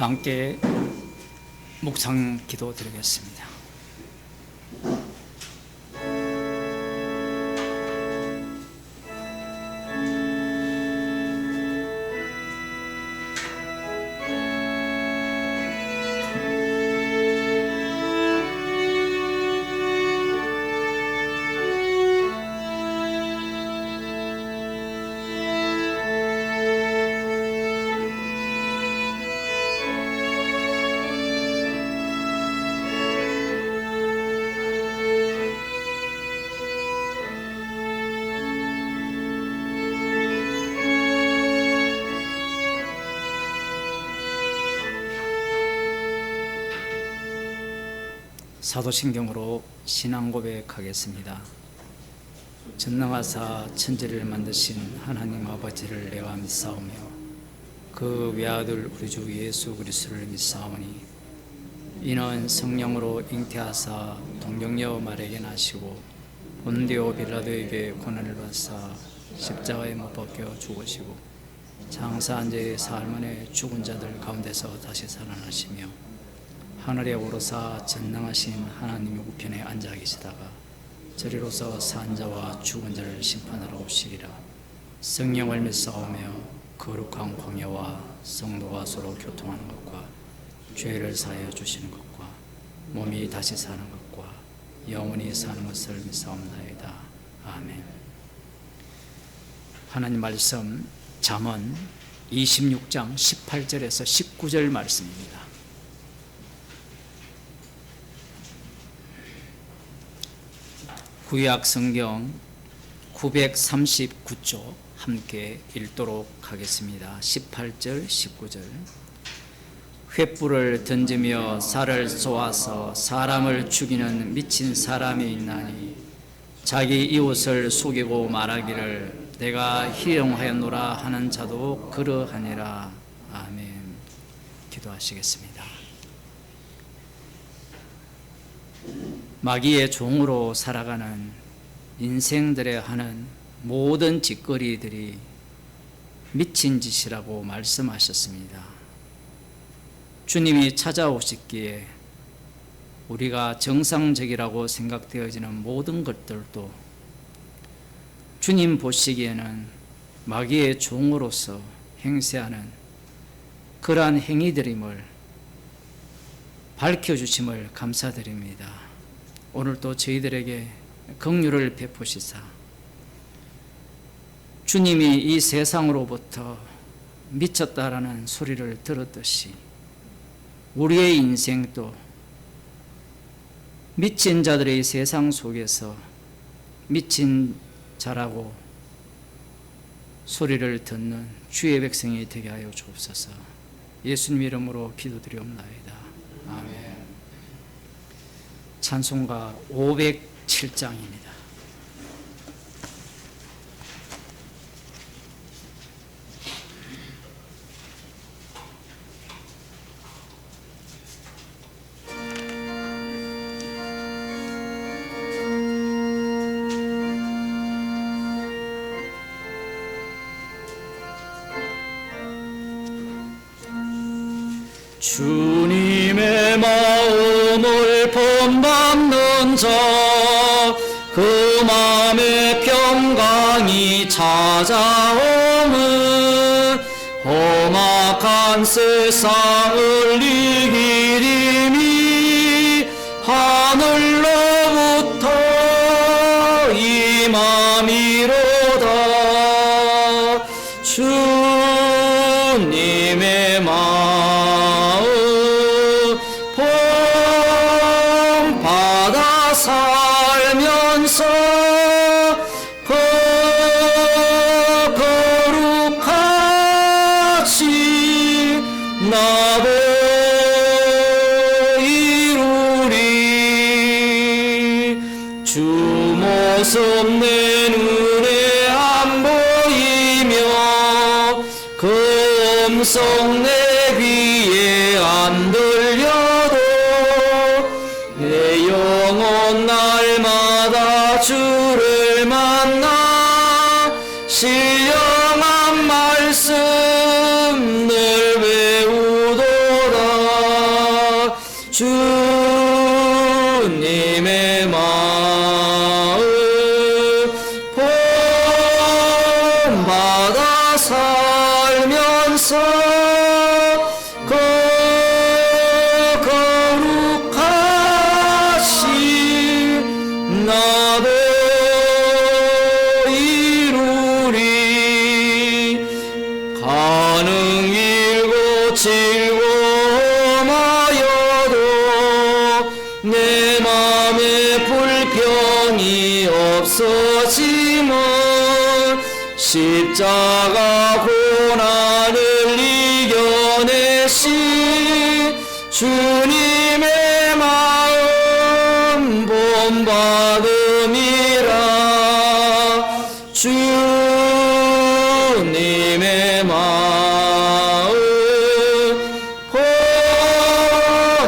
다 함께 묵상 기도 드리겠습니다. 사도신경으로 신앙 고백하겠습니다. 전능하사 천지를 만드신 하나님 아버지를 내가 믿사오며 그 외아들 우리 주 예수 그리스도를 믿사오니 이는 성령으로 잉태하사 동정녀 마리아에게 나시고 본디오 빌라도에게 고난을 받사 십자가에 못 박혀 죽으시고 장사한 지 사흘 만에 죽은 자들 가운데서 다시 살아나시며 하늘에 오르사 전능하신 하나님의 우편에 앉아 계시다가 저리로서 산 자와 죽은 자를 심판하러 오시리라. 성령을 믿사오며 거룩한 공예와 성도가 서로 교통하는 것과 죄를 사하여 주시는 것과 몸이 다시 사는 것과 영원히 사는 것을 믿사옵나이다. 아멘. 하나님 말씀 잠언 26장 18절에서 19절 말씀입니다. 구약 성경 939쪽 함께 읽도록 하겠습니다. 18절 19절. 횃불을 던지며 살을 쏘아서 사람을 죽이는 미친 사람이 있나니 자기 이웃을 속이고 말하기를 내가 희롱하였노라 하는 자도 그러하니라. 아멘. 기도하시겠습니다. 마귀의 종으로 살아가는 인생들에 하는 모든 짓거리들이 미친 짓이라고 말씀하셨습니다. 주님이 찾아오시기에 우리가 정상적이라고 생각되어지는 모든 것들도 주님 보시기에는 마귀의 종으로서 행세하는 그러한 행위들임을 밝혀주심을 감사드립니다. 오늘도 저희들에게 긍휼을 베푸시사 주님이 이 세상으로부터 미쳤다라는 소리를 들었듯이 우리의 인생도 미친 자들의 세상 속에서 미친 자라고 소리를 듣는 주의 백성이 되게 하여 주옵소서. 예수님 이름으로 기도드리옵나이다. 아멘. 찬송가 507장입니다. 주님의 마음을 본받는 자 그 마음에 평강이 찾아오는 험악한 세상을 이기리니 하늘로부터 임함이로다. 주 주님의 마음 본받아 살면서 거룩하시 나보 이루리. 주 모습 내 눈에 안 보이며 그 음성 내 귀에 안 들려도 내 영혼 날마다 주를 만나 신령한 말씀 늘 외우도다. 주님의 마음 본받아 살면서 거룩하시 나도 이루리. 가능일고 즐거움하여도 내 맘에 불평이 없어지면 십자가 고난을 이겨내신 주님의 마음 본받음이라. 주님의 마음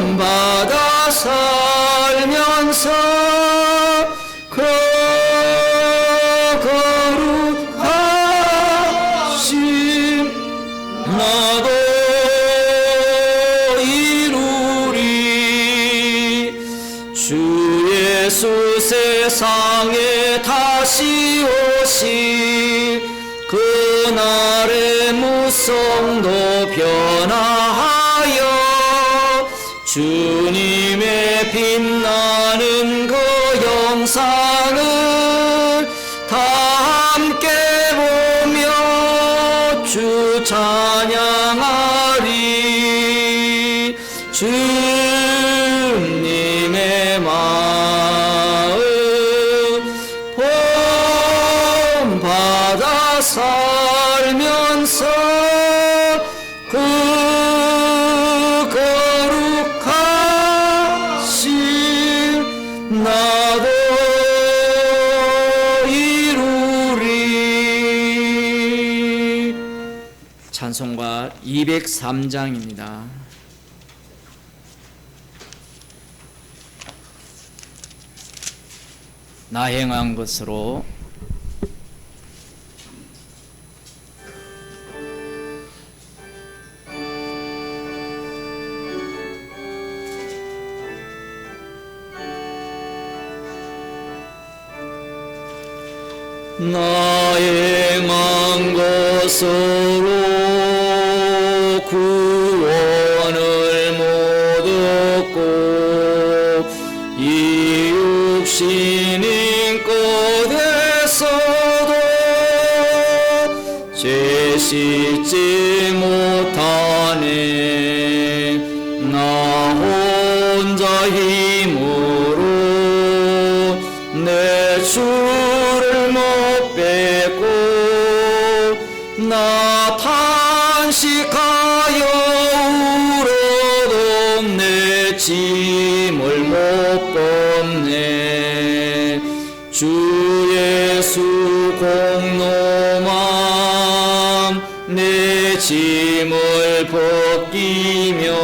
본받아 살면서 거룩하신 나도 이루리. 주 예수 세상에 다시 오시 그날의 무성도 변화하여 주님의 빛나는 그 영상을 다 함께 보며 주 찬양하리. 주님의 마음 본받아 살면서 거룩하신 나도 이루리. 찬송가 203장입니다. 나 행한 것으로 나 행한 것으로 구원을 못 얻고 이 육신인 것에서도 죄 씻지 못하네. 나 혼자 힘으로 내 주를 못 뵙고 나 탄식하여 울어도 내 짐을 못 벗네. 주 예수 공로만 내 짐을 벗기며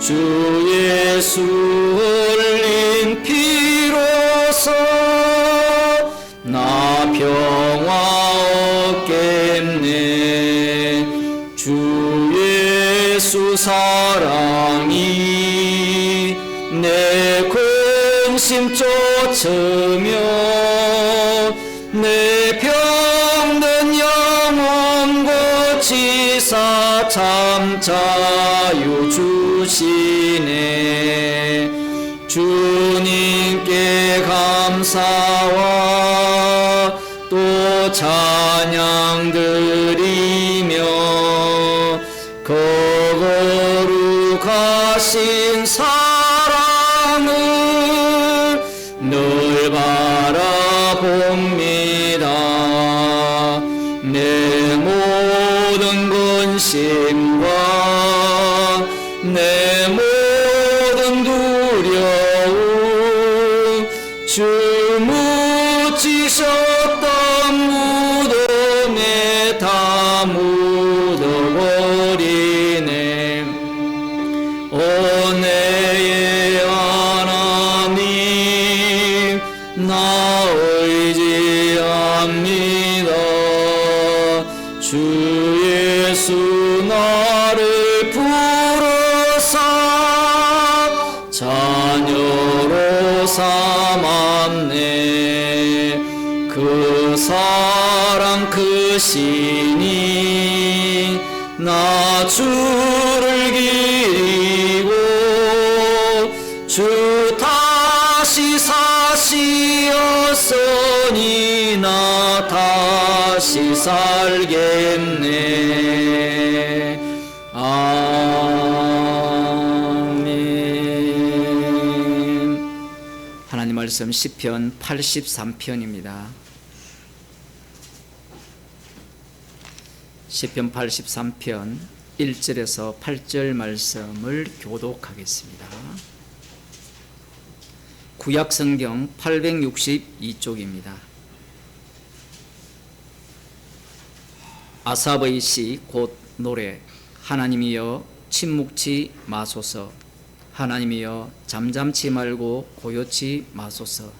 주 예수 흘린 피로서 나 평화 얻겠네. 주 예수 사랑이 내 근심 쫓으며 내 병든 영혼 고치사 참 자유 주시네. 주님께 감사와 또 찬양 드리며 하신 사랑을 늘 바라봅니다. 내 모든 근심과 내 모든 두려움 주 묻히셨던 무덤에 다 묻어버리네. 오 내 하나님 나 의지합니다. 주 예수 나를 부르사 자녀로 삼았네. 그 사랑 크시니 나 주를 기리고 주 다시 사시었으니 나 다시 살겠네. 아멘. 하나님 말씀 시편 83편입니다. 시편 83편 1절에서 8절 말씀을 교독하겠습니다. 구약성경 862쪽입니다. 아삽의 시 곧 노래. 하나님이여 침묵치 마소서. 하나님이여 잠잠치 말고 고요치 마소서.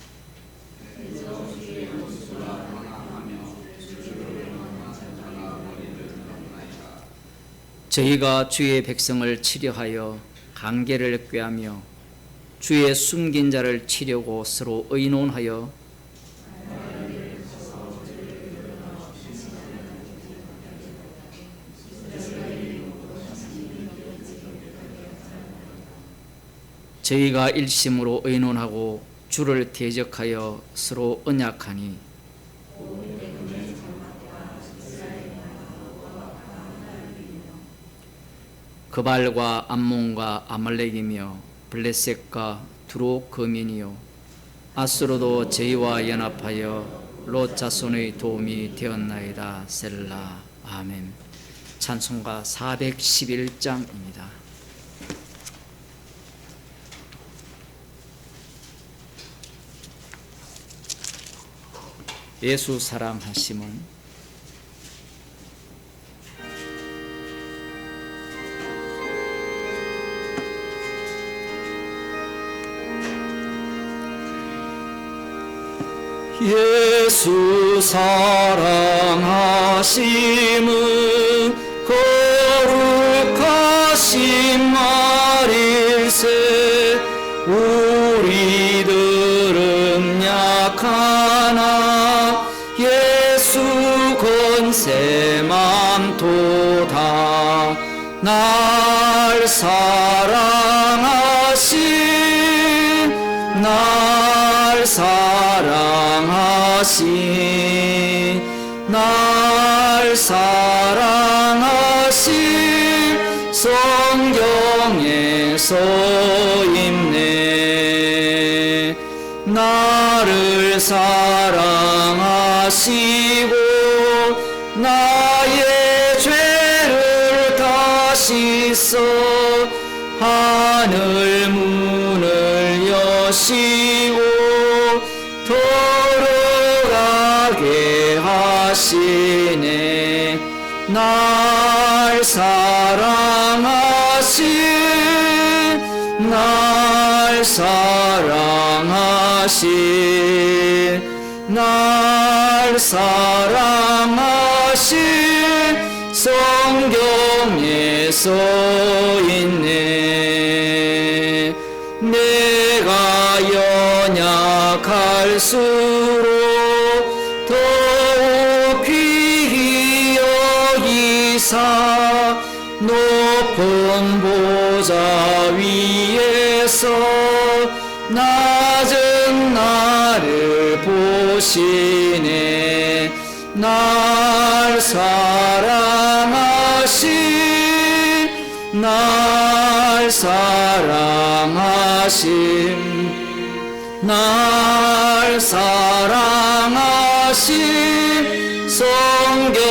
저희가 주의 백성을 치려하여 관계를 꾀하며 주의 숨긴 자를 치려고 서로 의논하여 저희가 일심으로 의논하고 주를 대적하여 서로 언약하니 그발과 암몬과 아말렉이며 블레셋과 두로 거민이요 아수르도 저희와 연합하여 롯 자손의 도움이 되었나이다. 셀라. 아멘. 찬송가 411장입니다. 예수 사랑하심은 예수 사랑하심은 거룩하신 말일세. 우리들은 약하나 예수 권세만 도다. 날 사랑하신 날 사랑하신 날 사랑하신 성경에 써있네. 나를 사랑하시고 나의 죄를 다 씻어 하늘 문을 여시고 들어가게 하시네. 날 사랑하신 날 사랑하신 날 사랑하신 성경에 써있네. 내가 연약할수록 더욱 귀히 여기사 높은 보좌 위에서 낮은 나를 보시네. 날 사랑하신 날 사랑하심 날 사랑하심 성경에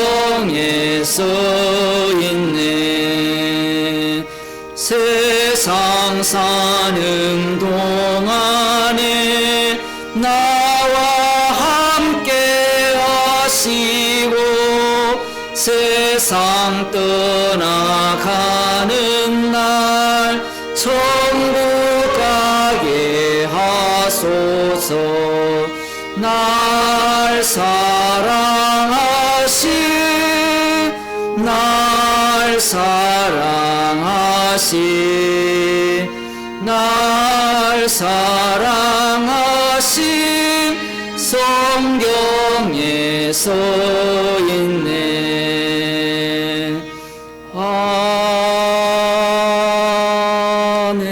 써있네. 세상 사는 동안에 나와 함께 하시고 세상 떠나가는 날 천국 가게 하소서. 날 사랑하신 날 사랑하신 날 사랑하신 성경에 써있네. 아멘.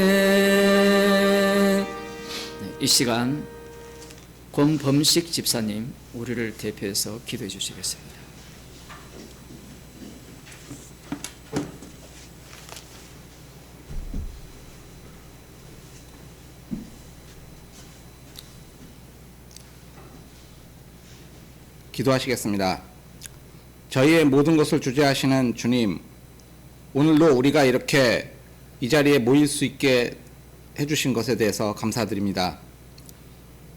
이 시간 권범식 집사님 우리를 대표해서 기도해 주시겠습니다. 기도하시겠습니다. 저희의 모든 것을 주재하시는 주님, 오늘도 우리가 이렇게 이 자리에 모일 수 있게 해주신 것에 대해서 감사드립니다.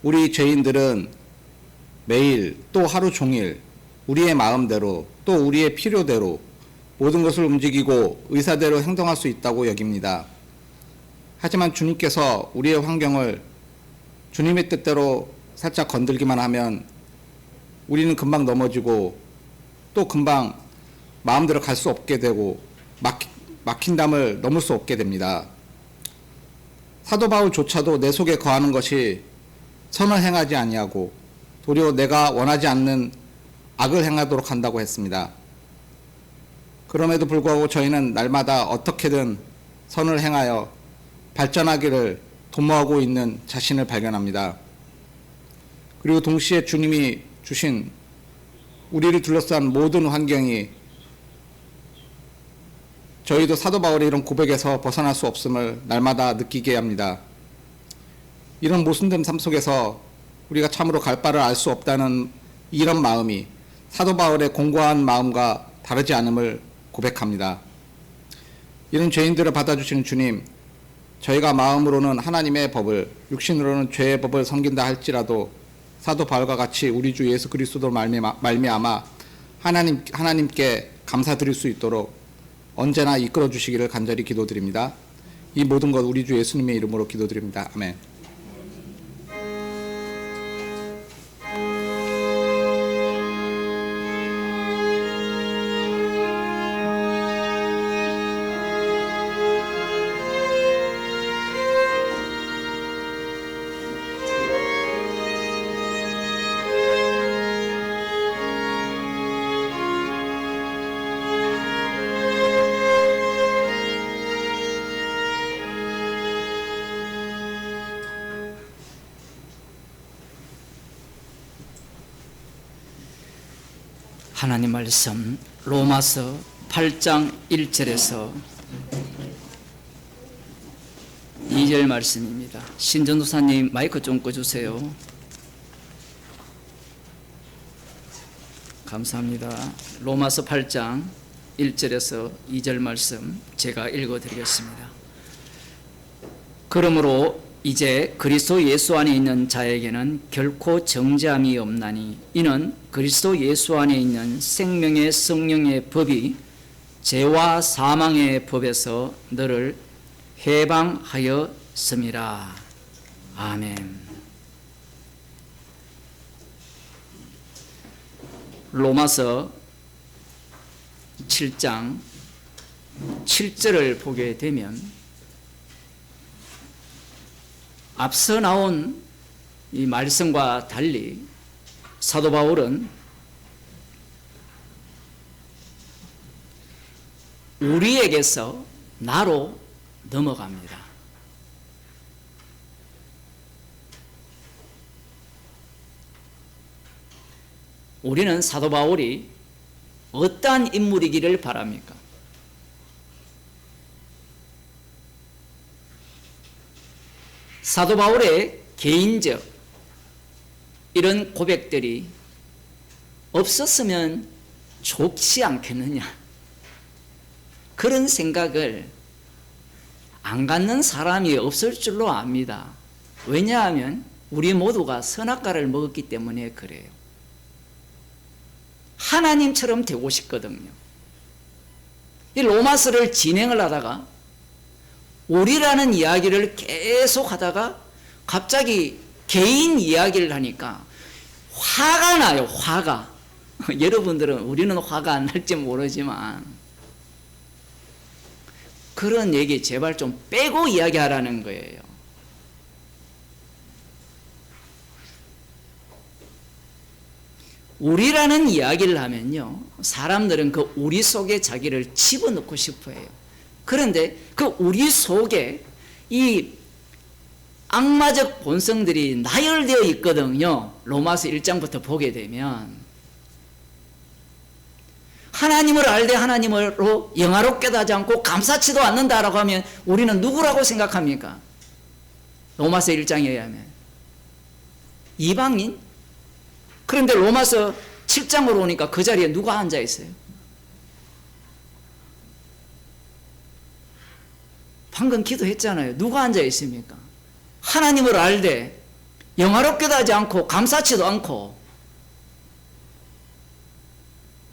우리 죄인들은 매일 또 하루 종일 우리의 마음대로 또 우리의 필요대로 모든 것을 움직이고 의사대로 행동할 수 있다고 여깁니다. 하지만 주님께서 우리의 환경을 주님의 뜻대로 살짝 건들기만 하면 우리는 금방 넘어지고 또 금방 마음대로 갈 수 없게 되고 막힌 담을 넘을 수 없게 됩니다. 사도 바울조차도 내 속에 거하는 것이 선을 행하지 아니하고 도리어 내가 원하지 않는 악을 행하도록 한다고 했습니다. 그럼에도 불구하고 저희는 날마다 어떻게든 선을 행하여 발전하기를 도모하고 있는 자신을 발견합니다. 그리고 동시에 주님이 주신 우리를 둘러싼 모든 환경이 저희도 사도 바울의 이런 고백에서 벗어날 수 없음을 날마다 느끼게 합니다. 이런 모순된 삶 속에서 우리가 참으로 갈 바를 알 수 없다는 이런 마음이 사도 바울의 공고한 마음과 다르지 않음을 고백합니다. 이런 죄인들을 받아주시는 주님, 저희가 마음으로는 하나님의 법을, 육신으로는 죄의 법을 섬긴다 할지라도 사도 바울과 같이 우리 주 예수 그리스도로 말미암아 하나님께 감사드릴 수 있도록 언제나 이끌어 주시기를 간절히 기도드립니다. 이 모든 것 우리 주 예수님의 이름으로 기도드립니다. 아멘. 하나님 말씀 로마서 8장 1절에서 2절 말씀입니다. 신전도사님 마이크 좀 꺼주세요. 감사합니다. 로마서 8장 1절에서 2절 말씀 제가 읽어드리겠습니다. 그러므로 이제 그리스도 예수 안에 있는 자에게는 결코 정죄함이 없나니 이는 그리스도 예수 안에 있는 생명의 성령의 법이 죄와 사망의 법에서 너를 해방하였음이라. 아멘. 로마서 7장 7절을 보게 되면 앞서 나온 이 말씀과 달리 사도 바울은 우리에게서 나로 넘어갑니다. 우리는 사도 바울이 어떠한 인물이기를 바랍니까? 사도 바울의 개인적 이런 고백들이 없었으면 좋지 않겠느냐, 그런 생각을 안 갖는 사람이 없을 줄로 압니다. 왜냐하면 우리 모두가 선악과를 먹었기 때문에 그래요. 하나님처럼 되고 싶거든요. 이 로마서를 진행을 하다가 우리라는 이야기를 계속 하다가 갑자기 개인 이야기를 하니까 화가 나요. 화가. 여러분들은 우리는 화가 안 날지 모르지만 그런 얘기 제발 좀 빼고 이야기하라는 거예요. 우리라는 이야기를 하면요, 사람들은 그 우리 속에 자기를 집어넣고 싶어 해요. 그런데 그 우리 속에 이 악마적 본성들이 나열되어 있거든요. 로마서 1장부터 보게 되면 하나님을 알되 하나님으로 영화롭게도 하지 않고 감사치도 않는다라고 하면 우리는 누구라고 생각합니까? 로마서 1장에 의하면 이방인? 그런데 로마서 7장으로 오니까 그 자리에 누가 앉아 있어요? 방금 기도했잖아요. 누가 앉아 있습니까? 하나님을 알되 영화롭게도 하지 않고 감사치도 않고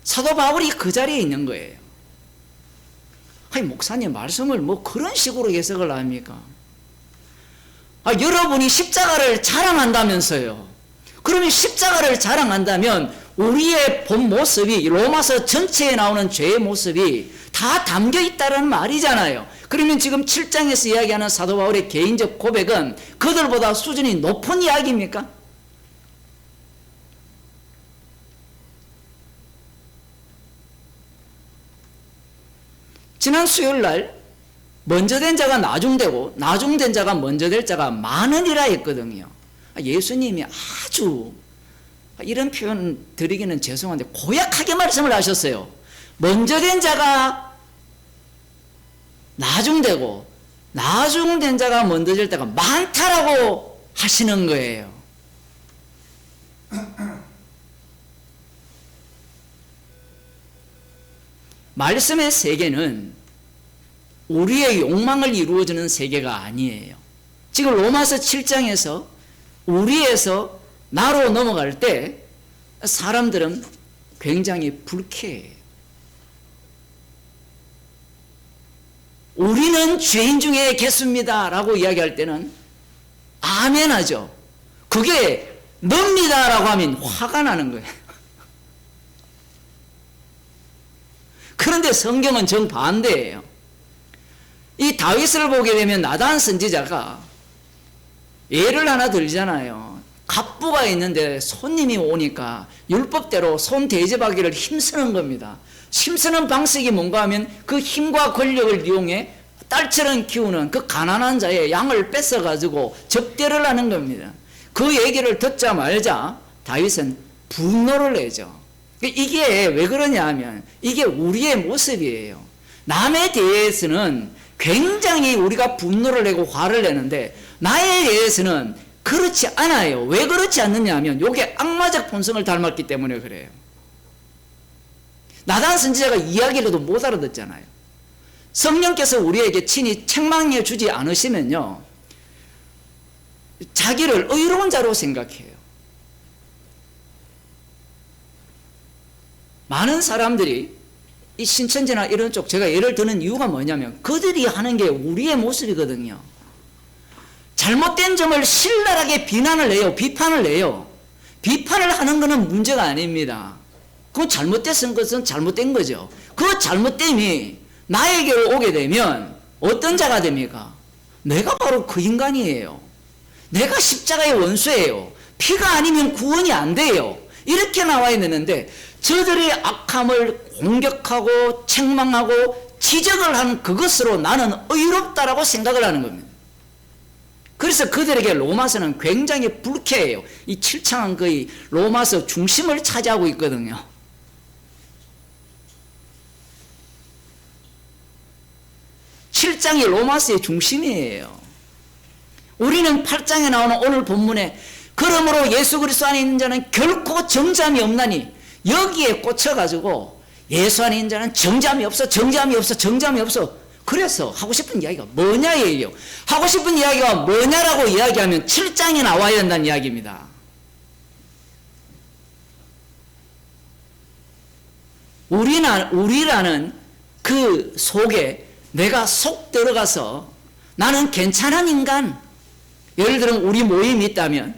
사도 바울이 그 자리에 있는 거예요. 아니, 목사님 말씀을 뭐 그런 식으로 해석을 합니까? 여러분이 십자가를 자랑한다면서요. 그러면 십자가를 자랑한다면 우리의 본 모습이 로마서 전체에 나오는 죄의 모습이 다 담겨 있다는 말이잖아요. 그러면 지금 7장에서 이야기하는 사도 바울의 개인적 고백은 그들보다 수준이 높은 이야기입니까? 지난 수요일 날 먼저 된 자가 나중되고 나중된 자가 먼저 될 자가 많으리라 했거든요. 예수님이 아주 이런 표현 드리기는 죄송한데 고약하게 말씀을 하셨어요. 먼저 된 자가 나중되고 나중된 자가 먼저 될 때가 많다라고 하시는 거예요. 말씀의 세계는 우리의 욕망을 이루어주는 세계가 아니에요. 지금 로마서 7장에서 우리에서 나로 넘어갈 때 사람들은 굉장히 불쾌해요. 우리는 죄인 중에 개수입니다 라고 이야기할 때는 아멘 하죠. 그게 늡니다 라고 하면 화가 나는 거예요. 그런데 성경은 정반대예요. 이 다윗을 보게 되면 나단 선지자가 예를 하나 들잖아요. 갑부가 있는데 손님이 오니까 율법대로 손 대접하기를 힘쓰는 겁니다. 힘쓰는 방식이 뭔가 하면 그 힘과 권력을 이용해 딸처럼 키우는 그 가난한 자의 양을 뺏어가지고 접대를 하는 겁니다. 그 얘기를 듣자마자 다윗은 분노를 내죠. 이게 왜 그러냐 하면 이게 우리의 모습이에요. 남에 대해서는 굉장히 우리가 분노를 내고 화를 내는데 나에 대해서는 그렇지 않아요. 왜 그렇지 않느냐 하면 이게 악마적 본성을 닮았기 때문에 그래요. 나단 선지자가 이야기로도 못 알아듣잖아요. 성령께서 우리에게 친히 책망해 주지 않으시면요, 자기를 의로운 자로 생각해요. 많은 사람들이 이 신천지나 이런 쪽 제가 예를 드는 이유가 뭐냐면 그들이 하는 게 우리의 모습이거든요. 잘못된 점을 신랄하게 비난을 해요. 비판을 해요. 비판을 하는 것은 문제가 아닙니다. 그건 잘못된 것은 잘못된 거죠. 그 잘못됨이 나에게 오게 되면 어떤 자가 됩니까? 내가 바로 그 인간이에요. 내가 십자가의 원수예요. 피가 아니면 구원이 안 돼요. 이렇게 나와야 되는데 저들의 악함을 공격하고 책망하고 지적을 한 그것으로 나는 의롭다라고 생각을 하는 겁니다. 그래서 그들에게 로마서는 굉장히 불쾌해요. 이 7장은 거의 로마서 중심을 차지하고 있거든요. (7장이) 로마서의 중심이에요. 우리는 8장에 나오는 오늘 본문에 그러므로 예수 그리스도 안에 있는 자는 결코 정잠이 없나니 여기에 꽂혀가지고 예수 안에 있는 자는 정잠이 없어, 정잠이 없어, 정잠이 없어. 그래서 하고 싶은 이야기가 뭐냐예요. 하고 싶은 이야기가 뭐냐라고 이야기하면 7장에 나와야 된다는 이야기입니다. 우리라는 그 속에 내가 속 들어가서 나는 괜찮은 인간, 예를 들어 우리 모임이 있다면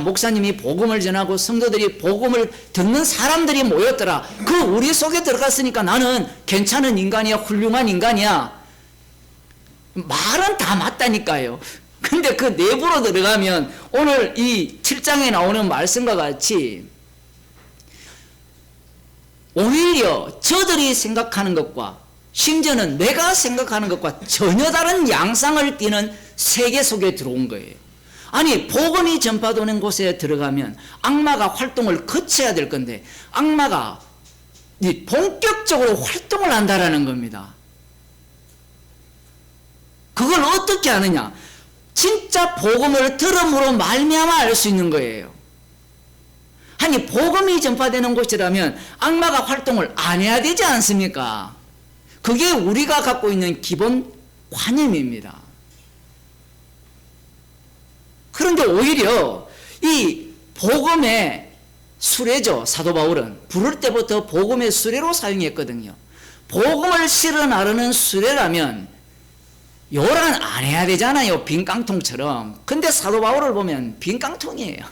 목사님이 복음을 전하고 성도들이 복음을 듣는 사람들이 모였더라. 그 우리 속에 들어갔으니까 나는 괜찮은 인간이야, 훌륭한 인간이야. 말은 다 맞다니까요. 근데 그 내부로 들어가면 오늘 이 7장에 나오는 말씀과 같이 오히려 저들이 생각하는 것과 심지어는 내가 생각하는 것과 전혀 다른 양상을 띠는 세계 속에 들어온 거예요. 아니, 복음이 전파되는 곳에 들어가면 악마가 활동을 거쳐야 될 건데 악마가 본격적으로 활동을 한다라는 겁니다. 그걸 어떻게 아느냐? 진짜 복음을 들음으로 말미암아 알 수 있는 거예요. 아니, 복음이 전파되는 곳이라면 악마가 활동을 안 해야 되지 않습니까? 그게 우리가 갖고 있는 기본 관념입니다. 그런데 오히려 이 복음의 수레죠. 사도 바울은 부를 때부터 복음의 수레로 사용했거든요. 복음을 실어 나르는 수레라면 요란 안 해야 되잖아요. 빈 깡통처럼. 근데 사도 바울을 보면 빈 깡통이에요.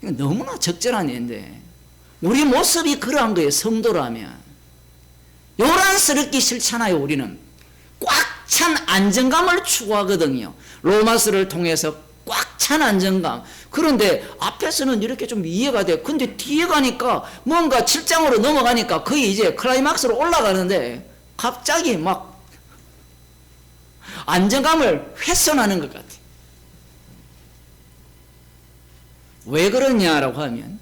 너무나 적절한 예인데 우리 모습이 그러한 거예요. 성도라면 요란스럽기 싫잖아요. 우리는 꽉 찬 안정감을 추구하거든요. 로마서를 통해서 꽉 찬 안정감. 그런데 앞에서는 이렇게 좀 이해가 돼. 근데 뒤에 가니까 뭔가 7장으로 넘어가니까 거의 이제 클라이막스로 올라가는데 갑자기 막 안정감을 훼손하는 것 같아. 왜 그러냐라고 하면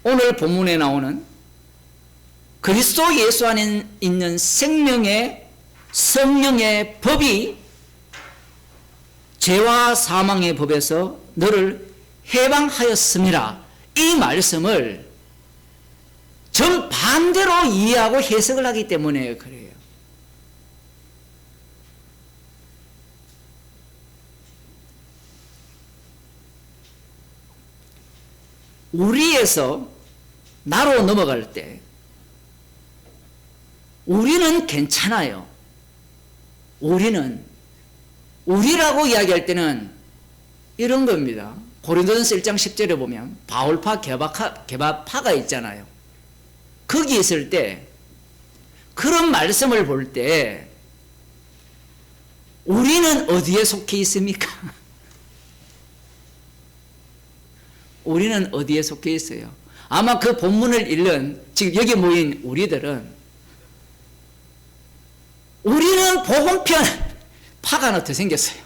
오늘 본문에 나오는 그리스도 예수 안에 있는 생명의 성령의 법이 죄와 사망의 법에서 너를 해방하였음이라. 이 말씀을 정반대로 이해하고 해석을 하기 때문에 그래요. 우리에서 나로 넘어갈 때 우리는 괜찮아요. 우리라고 이야기할 때는 이런 겁니다. 고린도전서 1장 10절에 보면 바울파, 게바파가 있잖아요. 거기 있을 때 그런 말씀을 볼 때 우리는 어디에 속해 있습니까? 우리는 어디에 속해 있어요? 아마 그 본문을 읽는 지금 여기 모인 우리들은 우리는 복음편 파가 하나 더 생겼어요.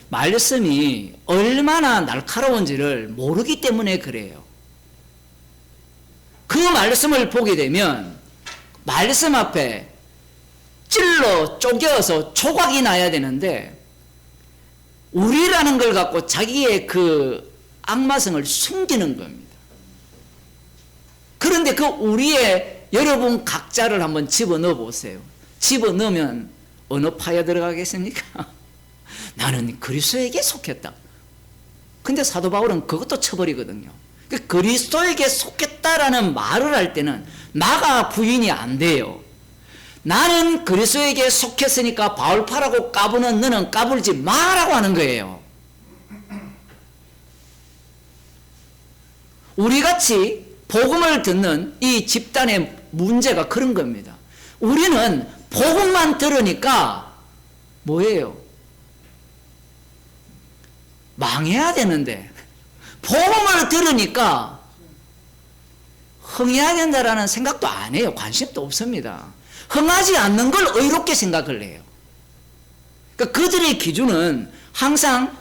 말씀이 얼마나 날카로운지를 모르기 때문에 그래요. 그 말씀을 보게 되면 말씀 앞에 찔러 쪼개어서 조각이 나야 되는데 우리라는 걸 갖고 자기의 그 악마성을 숨기는 겁니다. 그런데 그 우리의 여러분 각자를 한번 집어넣어 보세요. 집어넣으면 어느 파에 들어가겠습니까? 나는 그리스도에게 속했다. 근데 사도 바울은 그것도 쳐버리거든요. 그리스도에게 속했다라는 말을 할 때는 나가 부인이 안 돼요. 나는 그리스도에게 속했으니까 바울파라고 까부는 너는 까불지 마라고 하는 거예요. 우리같이 복음을 듣는 이 집단의 문제가 그런 겁니다. 우리는 복음만 들으니까 뭐예요? 망해야 되는데 복음을 들으니까 흥해야 된다라는 생각도 안 해요. 관심도 없습니다. 흥하지 않는 걸 의롭게 생각을 해요. 그러니까 그들의 기준은 항상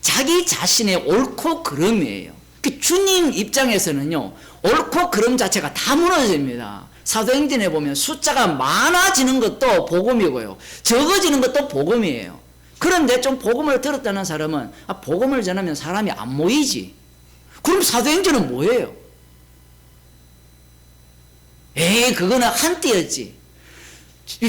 자기 자신의 옳고 그름이에요. 주님 입장에서는요, 옳고 그름 자체가 다 무너집니다. 사도행전에 보면 숫자가 많아지는 것도 복음이고요, 적어지는 것도 복음이에요. 그런데 좀 복음을 들었다는 사람은 복음을 전하면 사람이 안 모이지. 그럼 사도행전은 뭐예요? 에이, 그거는 한때였지.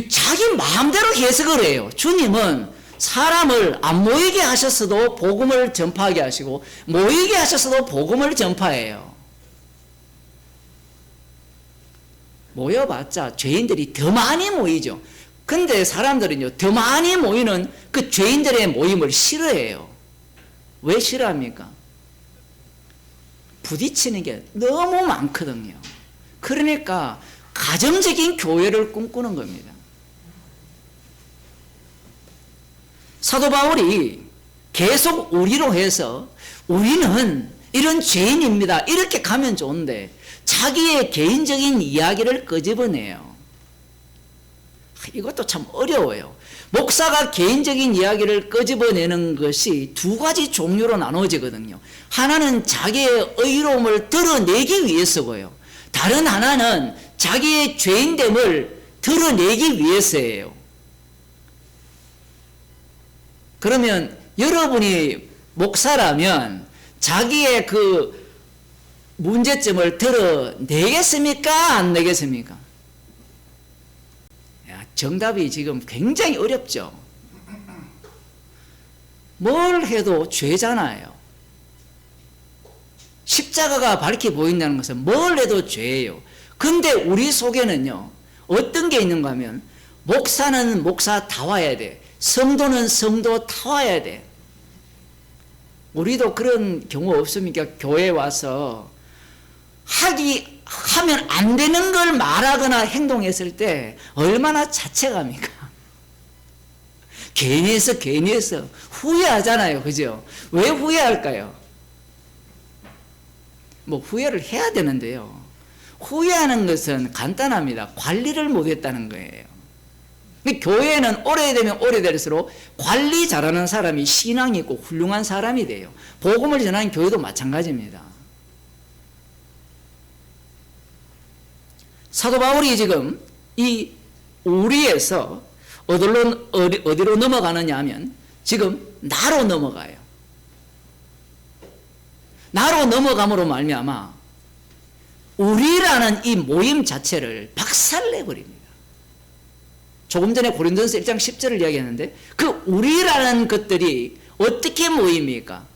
자기 마음대로 해석을 해요. 주님은 사람을 안 모이게 하셨어도 복음을 전파하게 하시고, 모이게 하셨어도 복음을 전파해요. 모여봤자 죄인들이 더 많이 모이죠. 근데 사람들은요, 더 많이 모이는 그 죄인들의 모임을 싫어해요. 왜 싫어합니까? 부딪히는 게 너무 많거든요. 그러니까 가정적인 교회를 꿈꾸는 겁니다. 사도 바울이 계속 우리로 해서 우리는 이런 죄인입니다, 이렇게 가면 좋은데 자기의 개인적인 이야기를 끄집어내요. 이것도 참 어려워요. 목사가 개인적인 이야기를 끄집어내는 것이 두 가지 종류로 나눠지거든요. 하나는 자기의 의로움을 드러내기 위해서고요, 다른 하나는 자기의 죄인됨을 드러내기 위해서예요. 그러면 여러분이 목사라면 자기의 그 문제점을 드러내겠습니까? 안 내겠습니까? 정답이 지금 굉장히 어렵죠. 뭘 해도 죄잖아요. 십자가가 밝게 보인다는 것은 뭘 해도 죄예요. 근데 우리 속에는요, 어떤 게 있는가 하면 목사는 목사다워야 돼, 성도는 성도다워야 돼. 우리도 그런 경우 없습니까? 교회 와서 하면 안 되는 걸 말하거나 행동했을 때 얼마나 자책합니까? 괜히 해서 후회하잖아요. 그죠? 왜 후회할까요? 뭐 후회를 해야 되는데요, 후회하는 것은 간단합니다. 관리를 못했다는 거예요. 교회는 오래되면 오래될수록 관리 잘하는 사람이 신앙이 있고 훌륭한 사람이 돼요. 복음을 전하는 교회도 마찬가지입니다. 사도 바울이 지금 이 우리에서 어디로 넘어가느냐 하면 지금 나로 넘어가요. 나로 넘어감으로 말미암아 우리라는 이 모임 자체를 박살내버립니다. 조금 전에 고린도전서 1장 10절을 이야기했는데 그 우리라는 것들이 어떻게 모입니까?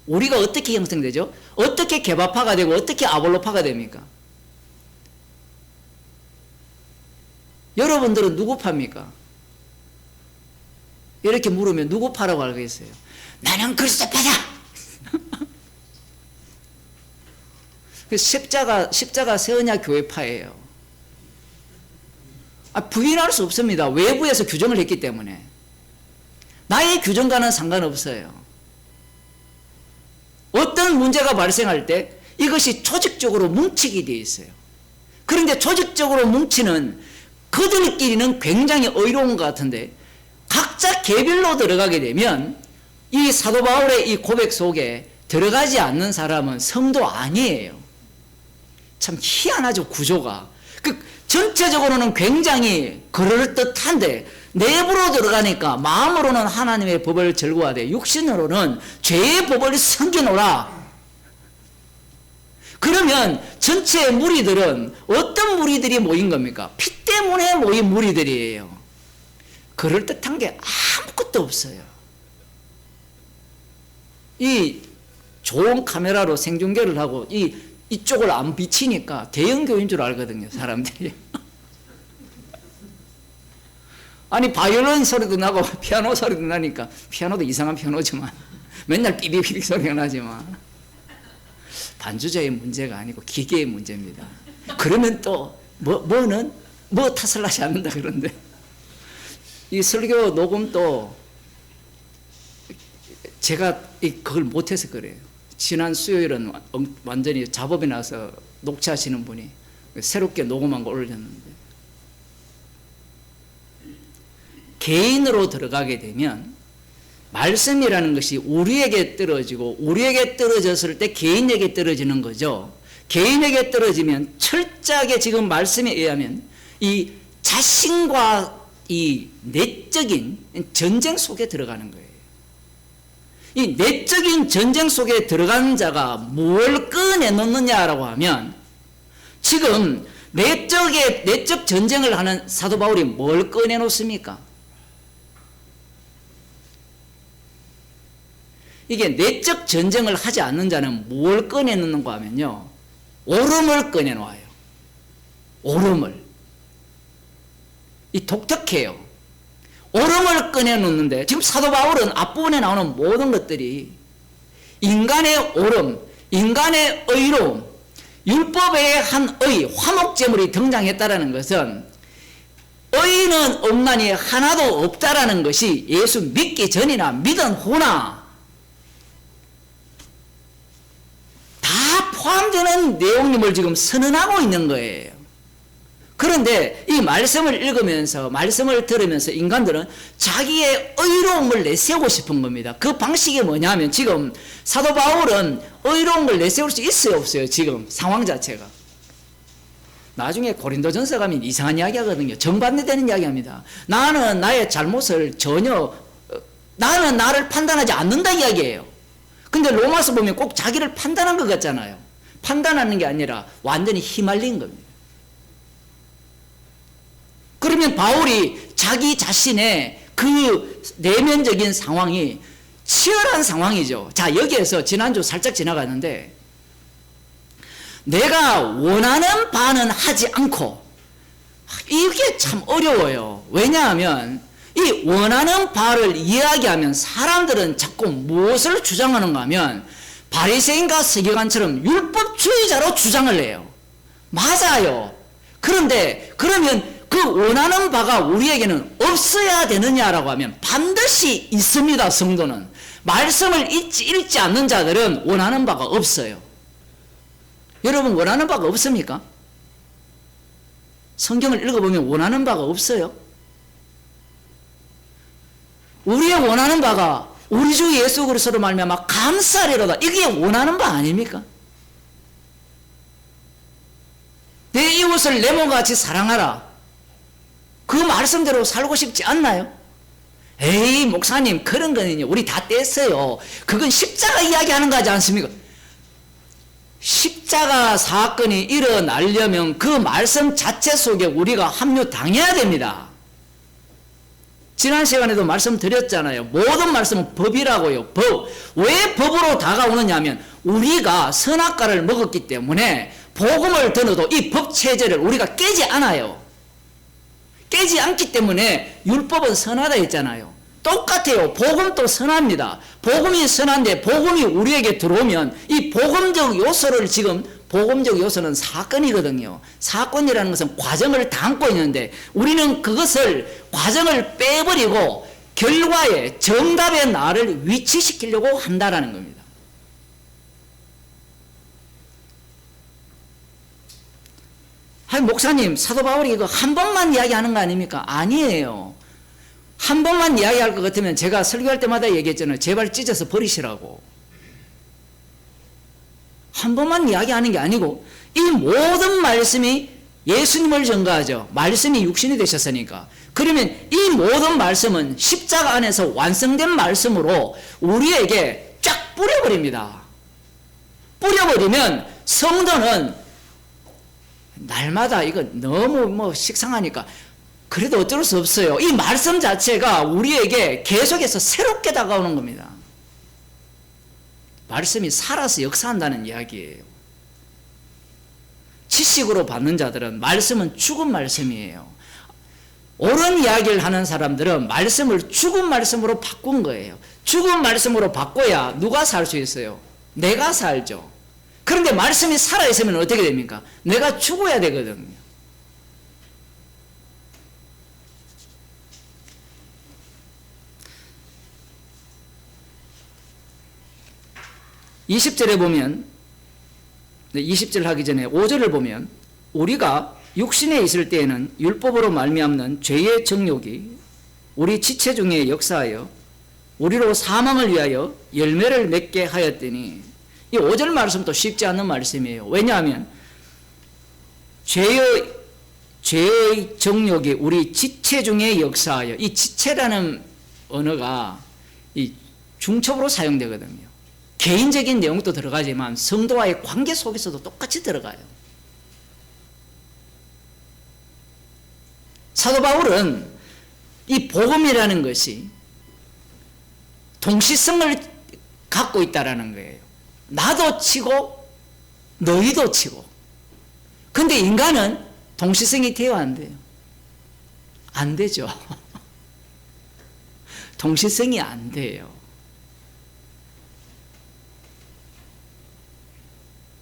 우리가 어떻게 형성되죠? 어떻게 개바파가 되고 어떻게 아볼로파가 됩니까? 여러분들은 누구 파입니까? 이렇게 물으면 누구 파라고 알겠어요? 나는 그리스도파다. 십자가 세언야 교회파예요. 부인할 수 없습니다. 외부에서 규정을 했기 때문에. 나의 규정과는 상관없어요. 어떤 문제가 발생할 때 이것이 조직적으로 뭉치게 되어 있어요. 그런데 조직적으로 뭉치는 그들끼리는 굉장히 의로운 것 같은데 각자 개별로 들어가게 되면 이 사도 바울의 이 고백 속에 들어가지 않는 사람은 성도 아니에요. 참 희한하죠, 구조가. 전체적으로는 굉장히 그럴듯한데 내부로 들어가니까 마음으로는 하나님의 법을 즐거워하되 육신으로는 죄의 법을 섬기노라. 그러면 전체 무리들은 어떤 무리들이 모인 겁니까? 피 때문에 모인 무리들이에요. 그럴듯한 게 아무것도 없어요. 이 좋은 카메라로 생중계를 하고 이쪽을 안 비치니까 대형교인 줄 알거든요, 사람들이. 아니, 바이올린 소리도 나고 피아노 소리도 나니까, 피아노도 이상한 피아노지만, 맨날 삐비삐비 소리가 나지만, 반주자의 문제가 아니고 기계의 문제입니다. 그러면 또, 뭐 탓을 하지 않는다 그런데, 이 설교 녹음도 제가 그걸 못해서 그래요. 지난 수요일은 완전히 작업이 나서 녹취하시는 분이 새롭게 녹음한 거 올렸는데, 개인으로 들어가게 되면 말씀이라는 것이 우리에게 떨어지고 우리에게 떨어졌을 때 개인에게 떨어지는 거죠. 개인에게 떨어지면 철저하게 지금 말씀에 의하면 이 자신과 이 내적인 전쟁 속에 들어가는 거예요. 이 내적인 전쟁 속에 들어간 자가 뭘 꺼내놓느냐라고 하면 지금 내적 전쟁을 하는 사도 바울이 뭘 꺼내놓습니까? 이게 내적 전쟁을 하지 않는 자는 뭘 꺼내놓는가 하면요, 오름을 꺼내놓아요. 오름을. 이 독특해요. 오름을 꺼내놓는데 지금 사도 바울은 앞부분에 나오는 모든 것들이 인간의 오름, 인간의 의로움, 율법의 한 의, 화목제물이 등장했다라는 것은 의는 없나니 하나도 없다라는 것이 예수 믿기 전이나 믿은 후나 다 포함되는 내용임을 지금 선언하고 있는 거예요. 그런데 이 말씀을 읽으면서, 말씀을 들으면서 인간들은 자기의 의로움을 내세우고 싶은 겁니다. 그 방식이 뭐냐면 지금 사도 바울은 의로운 걸 내세울 수 있어요, 없어요? 지금 상황 자체가. 나중에 고린도전서 가면 이상한 이야기 하거든요. 정반대되는 이야기 합니다. 나는 나의 잘못을 전혀, 나는 나를 판단하지 않는다 이야기예요. 근데 로마서 보면 꼭 자기를 판단한 것 같잖아요. 판단하는 게 아니라 완전히 휘말린 겁니다. 그러면 바울이 자기 자신의 그 내면적인 상황이 치열한 상황이죠. 자, 여기에서 지난주 살짝 지나갔는데 내가 원하는 바는 하지 않고, 이게 참 어려워요. 왜냐하면 이 원하는 바를 이야기하면 사람들은 자꾸 무엇을 주장하는가 하면 바리새인과 서기관처럼 율법주의자로 주장을 해요. 맞아요. 그런데 그러면 그 원하는 바가 우리에게는 없어야 되느냐라고 하면 반드시 있습니다. 성도는 말씀을 읽지 않는 자들은 원하는 바가 없어요. 여러분 원하는 바가 없습니까? 성경을 읽어보면 원하는 바가 없어요. 우리의 원하는 바가 우리 주 예수 그리스도로 말미암아 감사하리로다, 이게 원하는 바 아닙니까? 내 이웃을 내 몸같이 사랑하라, 그 말씀대로 살고 싶지 않나요? 에이 목사님, 그런 거는요 우리 다 뗐어요. 그건 십자가 이야기하는 거 하지 않습니까? 십자가 사건이 일어나려면 그 말씀 자체 속에 우리가 합류당해야 됩니다. 지난 시간에도 말씀드렸잖아요. 모든 말씀은 법이라고요. 법. 왜 법으로 다가오느냐 하면 우리가 선악과를 먹었기 때문에 복음을 들어도 이 법 체제를 우리가 깨지 않아요. 깨지 않기 때문에 율법은 선하다 했잖아요. 똑같아요. 복음도 선합니다. 복음이 선한데 복음이 우리에게 들어오면 이 복음적 요소를, 지금 복음적 요소는 사건이거든요. 사건이라는 것은 과정을 담고 있는데 우리는 그것을, 과정을 빼버리고 결과에, 정답의 나를 위치시키려고 한다라는 겁니다. 아니 목사님, 사도 바울이 이거 한 번만 이야기하는 거 아닙니까? 아니에요. 한 번만 이야기할 것 같으면 제가 설교할 때마다 얘기했잖아요. 제발 찢어서 버리시라고. 한 번만 이야기하는 게 아니고 이 모든 말씀이 예수님을 전가하죠. 말씀이 육신이 되셨으니까. 그러면 이 모든 말씀은 십자가 안에서 완성된 말씀으로 우리에게 쫙 뿌려버립니다. 뿌려버리면 성도는 날마다 이거 너무 식상하니까 그래도 어쩔 수 없어요. 이 말씀 자체가 우리에게 계속해서 새롭게 다가오는 겁니다. 말씀이 살아서 역사한다는 이야기예요. 지식으로 받는 자들은 말씀은 죽은 말씀이에요. 옳은 이야기를 하는 사람들은 말씀을 죽은 말씀으로 바꾼 거예요. 죽은 말씀으로 바꿔야 누가 살 수 있어요? 내가 살죠. 그런데 말씀이 살아있으면 어떻게 됩니까? 내가 죽어야 되거든요. 20절에 보면, 20절 하기 전에 5절을 보면 우리가 육신에 있을 때에는 율법으로 말미암는 죄의 정욕이 우리 지체 중에 역사하여 우리로 사망을 위하여 열매를 맺게 하였더니 이 5절 말씀도 쉽지 않은 말씀이에요. 왜냐하면 죄의 정욕이 우리 지체 중에 역사하여, 이 지체라는 언어가 이 중첩으로 사용되거든요. 개인적인 내용도 들어가지만 성도와의 관계 속에서도 똑같이 들어가요. 사도 바울은 이 복음이라는 것이 동시성을 갖고 있다라는 거예요. 나도 치고 너희도 치고. 근데 인간은 동시성이 돼요, 안 돼요? 안 되죠. 동시성이 안 돼요.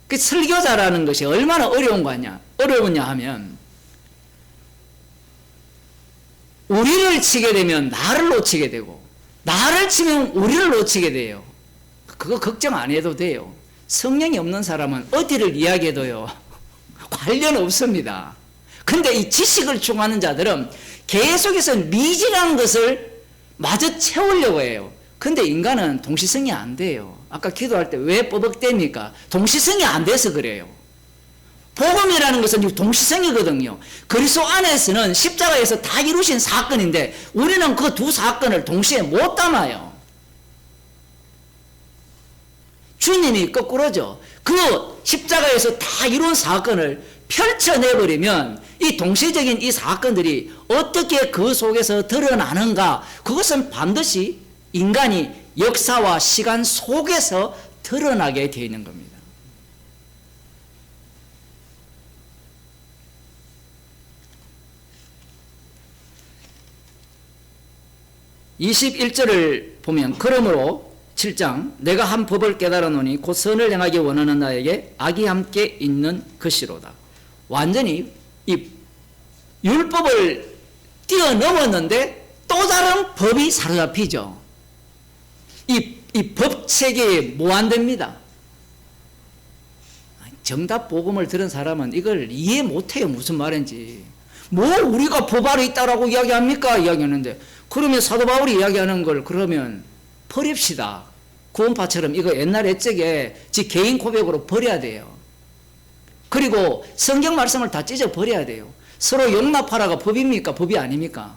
그 설교자라는 것이 얼마나 어려우냐 하면, 우리를 치게 되면 나를 놓치게 되고, 나를 치면 우리를 놓치게 돼요. 그거 걱정 안 해도 돼요. 성령이 없는 사람은 어디를 이야기해도요, 관련 없습니다. 근데 이 지식을 추구하는 자들은 계속해서 미진한 것을 마저 채우려고 해요. 근데 인간은 동시성이 안 돼요. 아까 기도할 때 왜 뻐벅댑니까? 동시성이 안 돼서 그래요. 복음이라는 것은 동시성이거든요. 그리스도 안에서는 십자가에서 다 이루신 사건인데 우리는 그 두 사건을 동시에 못 담아요. 주님이 거꾸로죠. 그 십자가에서 다 이룬 사건을 펼쳐내버리면 이 동시적인 이 사건들이 어떻게 그 속에서 드러나는가, 그것은 반드시 인간이 역사와 시간 속에서 드러나게 되어 있는 겁니다. (21절을) 보면, 그러므로 7장 내가 한 법을 깨달아노니 곧 선을 행하기 원하는 나에게 악이 함께 있는 것이로다. 완전히 이 율법을 뛰어넘었는데 또 다른 법이 사로잡히죠. 이 법체계에 무한대입니다. 정답 복음을 들은 사람은 이걸 이해 못해요. 무슨 말인지. 뭐 우리가 법 아래 있다라고 이야기합니까? 이야기하는데, 그러면 사도 바울이 이야기하는 걸 그러면 버립시다. 구원파처럼 이거 옛날 옛적에 지 개인 고백으로 버려야 돼요. 그리고 성경 말씀을 다 찢어 버려야 돼요. 서로 용납하라가 법입니까? 법이 아닙니까?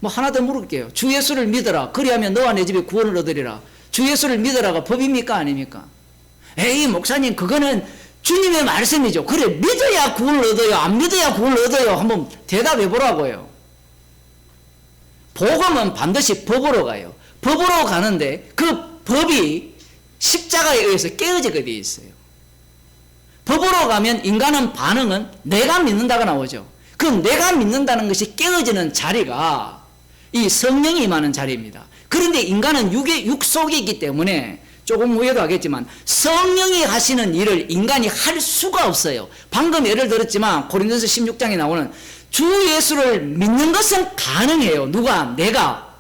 뭐 하나 더 물을게요. 주 예수를 믿어라. 그리하면 너와 내 집에 구원을 얻으리라. 주 예수를 믿어라가 법입니까? 아닙니까? 에이, 목사님, 그거는 주님의 말씀이죠. 그래, 믿어야 구원을 얻어요? 안 믿어야 구원을 얻어요? 한번 대답해 보라고요. 복음은 반드시 법으로 가요. 법으로 가는데 그 법이 십자가에 의해서 깨어지게 되어 있어요. 법으로 가면 인간은 반응은 내가 믿는다가 나오죠. 그 내가 믿는다는 것이 깨어지는 자리가 이 성령이 임하는 자리입니다. 그런데 인간은 육 속이기 때문에 조금 후에도 하겠지만 성령이 하시는 일을 인간이 할 수가 없어요. 방금 예를 들었지만 고린도서 16장에 나오는 주 예수를 믿는 것은 가능해요. 누가? 내가.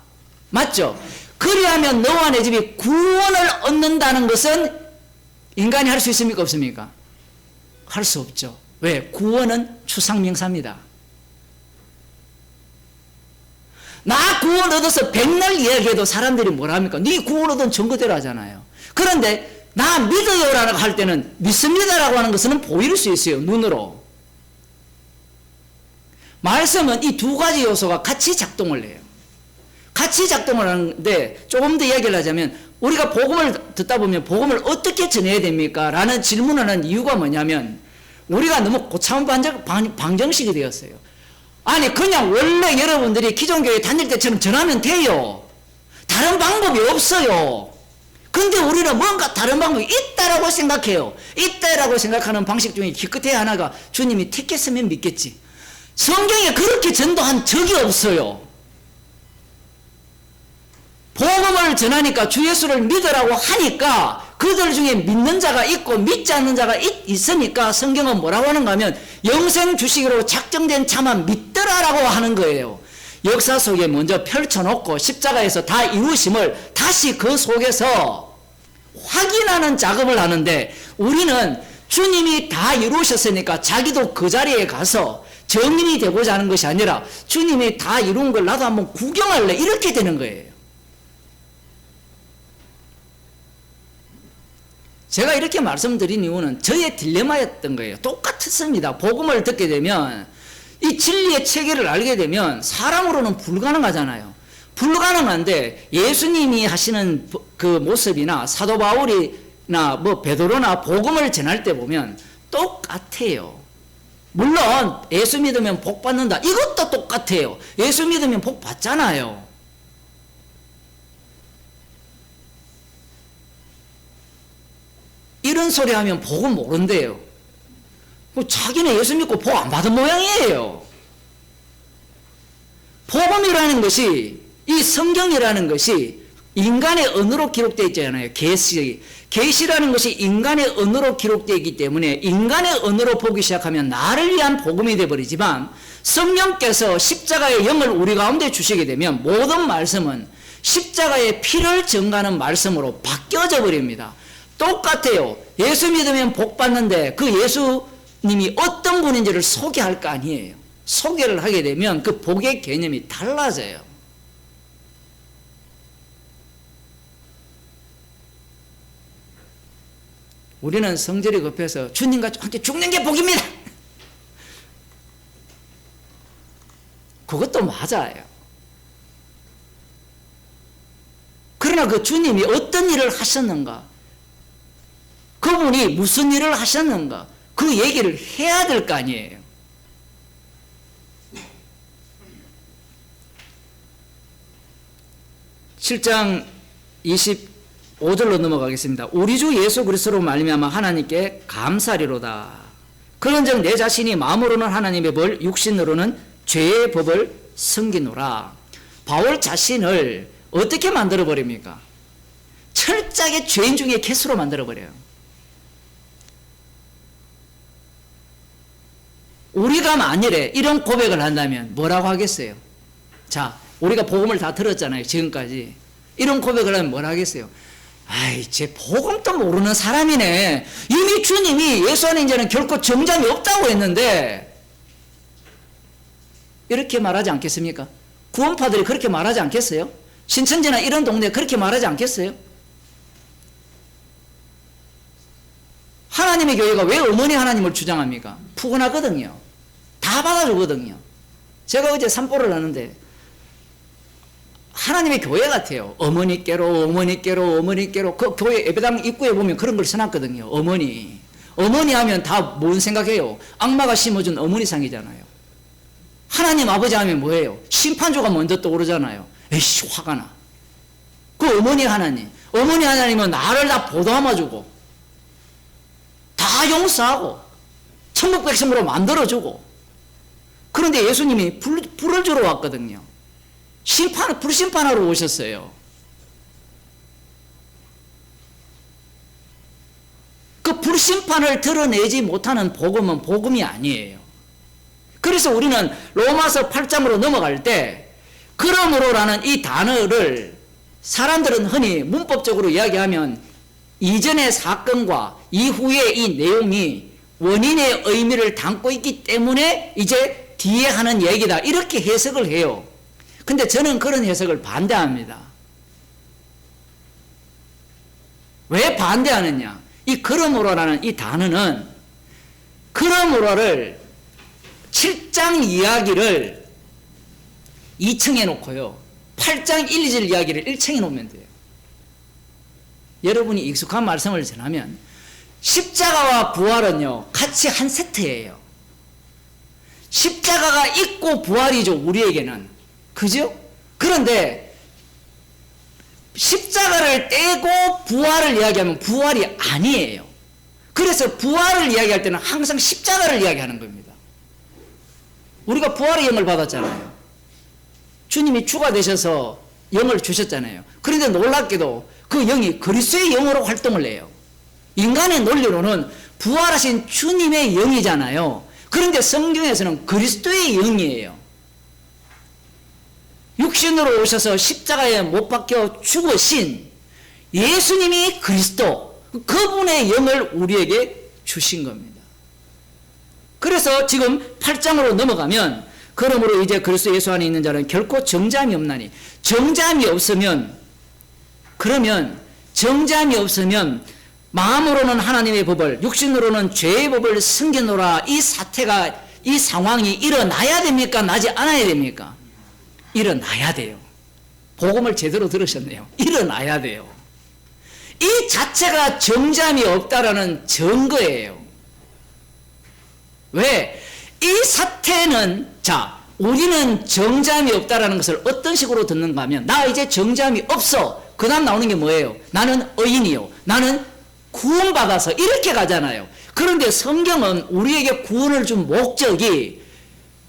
맞죠? 그리하면 너와 내 집이 구원을 얻는다는 것은 인간이 할 수 있습니까? 없습니까? 할 수 없죠. 왜? 구원은 추상명사입니다. 나 구원 얻어서 백날 이야기해도 사람들이 뭐라 합니까? 네 구원 얻은 증거대로 하잖아요. 그런데 나 믿어요라고 할 때는 믿습니다라고 하는 것은 보일 수 있어요. 눈으로. 말씀은 이 두 가지 요소가 같이 작동을 해요. 같이 작동을 하는데 조금 더 이야기를 하자면, 우리가 복음을 듣다 보면 복음을 어떻게 전해야 됩니까? 라는 질문을 하는 이유가 뭐냐면, 우리가 너무 고참 방정식이 되었어요. 아니, 그냥 원래 여러분들이 기존교회 다닐 때처럼 전하면 돼요. 다른 방법이 없어요. 근데 우리는 뭔가 다른 방법이 있다라고 생각해요. 있다라고 생각하는 방식 중에 기껏해 하나가 주님이 택했으면 믿겠지. 성경에 그렇게 전도한 적이 없어요. 복음을 전하니까 주 예수를 믿으라고 하니까 그들 중에 믿는 자가 있고 믿지 않는 자가 있으니까 성경은 뭐라고 하는가 하면 영생 주시기로 작정된 자만 믿더라라고 하는 거예요. 역사 속에 먼저 펼쳐놓고 십자가에서 다 이루심을 다시 그 속에서 확인하는 작업을 하는데, 우리는 주님이 다 이루셨으니까 자기도 그 자리에 가서 정인이 되고자 하는 것이 아니라 주님이 다 이룬 걸 나도 한번 구경할래, 이렇게 되는 거예요. 제가 이렇게 말씀드린 이유는 저의 딜레마였던 거예요. 똑같았습니다. 복음을 듣게 되면 이 진리의 체계를 알게 되면 사람으로는 불가능하잖아요. 불가능한데 예수님이 하시는 그 모습이나 사도 바울이나 뭐 베드로나 복음을 전할 때 보면 똑같아요. 물론 예수 믿으면 복 받는다. 이것도 똑같아요. 예수 믿으면 복 받잖아요. 이런 소리 하면 복은 모른대요. 자기는 예수 믿고 복 안 받은 모양이에요. 복음이라는 것이, 이 성경이라는 것이 인간의 언어로 기록되어 있잖아요. 계시라는 것이 인간의 언어로 기록되어 있기 때문에 인간의 언어로 보기 시작하면 나를 위한 복음이 되어버리지만, 성령께서 십자가의 영을 우리 가운데 주시게 되면 모든 말씀은 십자가의 피를 증가하는 말씀으로 바뀌어져 버립니다. 똑같아요. 예수 믿으면 복 받는데 그 예수님이 어떤 분인지를 소개할 거 아니에요. 소개를 하게 되면 그 복의 개념이 달라져요. 우리는 성질이 급해서 주님과 함께 죽는 게 복입니다. 그것도 맞아요. 그러나 그 주님이 어떤 일을 하셨는가, 그분이 무슨 일을 하셨는가, 그 얘기를 해야 될 거 아니에요. (7장 25절로) 넘어가겠습니다. 우리 주 예수 그리스도로 말미암아 하나님께 감사리로다. 그런즉 내 자신이 마음으로는 하나님의 벌, 육신으로는 죄의 법을 섬기노라. 바울 자신을 어떻게 만들어 버립니까? 철저하게 죄인 중에 개수로 만들어 버려요. 우리가 만일에 이런 고백을 한다면 뭐라고 하겠어요? 자, 우리가 복음을 다 들었잖아요. 지금까지. 이런 고백을 하면 뭐라 하겠어요? 아이, 쟤 복음도 모르는 사람이네. 이미 주님이 예수 안에 이제는 결코 정잠이 없다고 했는데, 이렇게 말하지 않겠습니까? 구원파들이 그렇게 말하지 않겠어요? 신천지나 이런 동네에 그렇게 말하지 않겠어요? 하나님의 교회가 왜 어머니 하나님을 주장합니까? 푸근하거든요. 다 받아주거든요. 제가 어제 산보를 하는데 하나님의 교회 같아요. 어머니께로 그 교회 예배당 입구에 보면 그런 걸 써놨거든요. 어머니 하면 다 뭔 생각해요? 악마가 심어준 어머니상이잖아요. 하나님 아버지 하면 뭐예요? 심판조가 먼저 떠오르잖아요. 에이씨, 화가 나. 그 어머니 하나님은 나를 다 보담아주고 다 용서하고 천국 백성으로 만들어주고, 그런데 예수님이 불을 주러 왔거든요. 불심판하러 오셨어요. 그 불심판을 드러내지 못하는 복음은 복음이 아니에요. 그래서 우리는 로마서 8장으로 넘어갈 때 그러므로라는 이 단어를 사람들은 흔히 문법적으로 이야기하면 이전의 사건과 이후의 이 내용이 원인의 의미를 담고 있기 때문에 이제 뒤에 하는 얘기다, 이렇게 해석을 해요. 근데 저는 그런 해석을 반대합니다. 왜 반대하느냐? 이 그러므로라는 이 단어는 그러므로를 7장 이야기를 2층에 놓고요, 8장 1, 2절 이야기를 1층에 놓으면 돼요. 여러분이 익숙한 말씀을 전하면 십자가와 부활은요 같이 한 세트예요. 십자가가 있고 부활이죠, 우리에게는. 그죠? 그런데 십자가를 떼고 부활을 이야기하면 부활이 아니에요. 그래서 부활을 이야기할 때는 항상 십자가를 이야기하는 겁니다. 우리가 부활의 영을 받았잖아요. 주님이 주가 되셔서 영을 주셨잖아요. 그런데 놀랍게도 그 영이 그리스도의 영으로 활동을 해요. 인간의 논리로는 부활하신 주님의 영이잖아요. 그런데 성경에서는 그리스도의 영이에요. 육신으로 오셔서 십자가에 못 박혀 죽으신 예수님이 그리스도, 그분의 영을 우리에게 주신 겁니다. 그래서 지금 8장으로 넘어가면, 그러므로 이제 그리스도 예수 안에 있는 자는 결코 정잠이 없나니, 정잠이 없으면 마음으로는 하나님의 법을, 육신으로는 죄의 법을 숨기노라. 이 사태가, 이 상황이 일어나야 됩니까? 나지 않아야 됩니까? 일어나야 돼요. 복음을 제대로 들으셨네요. 일어나야 돼요. 이 자체가 정잠이 없다라는 증거예요. 왜? 이 사태는, 자, 우리는 정잠이 없다라는 것을 어떤 식으로 듣는가 하면, 나 이제 정잠이 없어. 그 다음 나오는 게 뭐예요? 나는 의인이요. 나는 구원받아서, 이렇게 가잖아요. 그런데 성경은 우리에게 구원을 준 목적이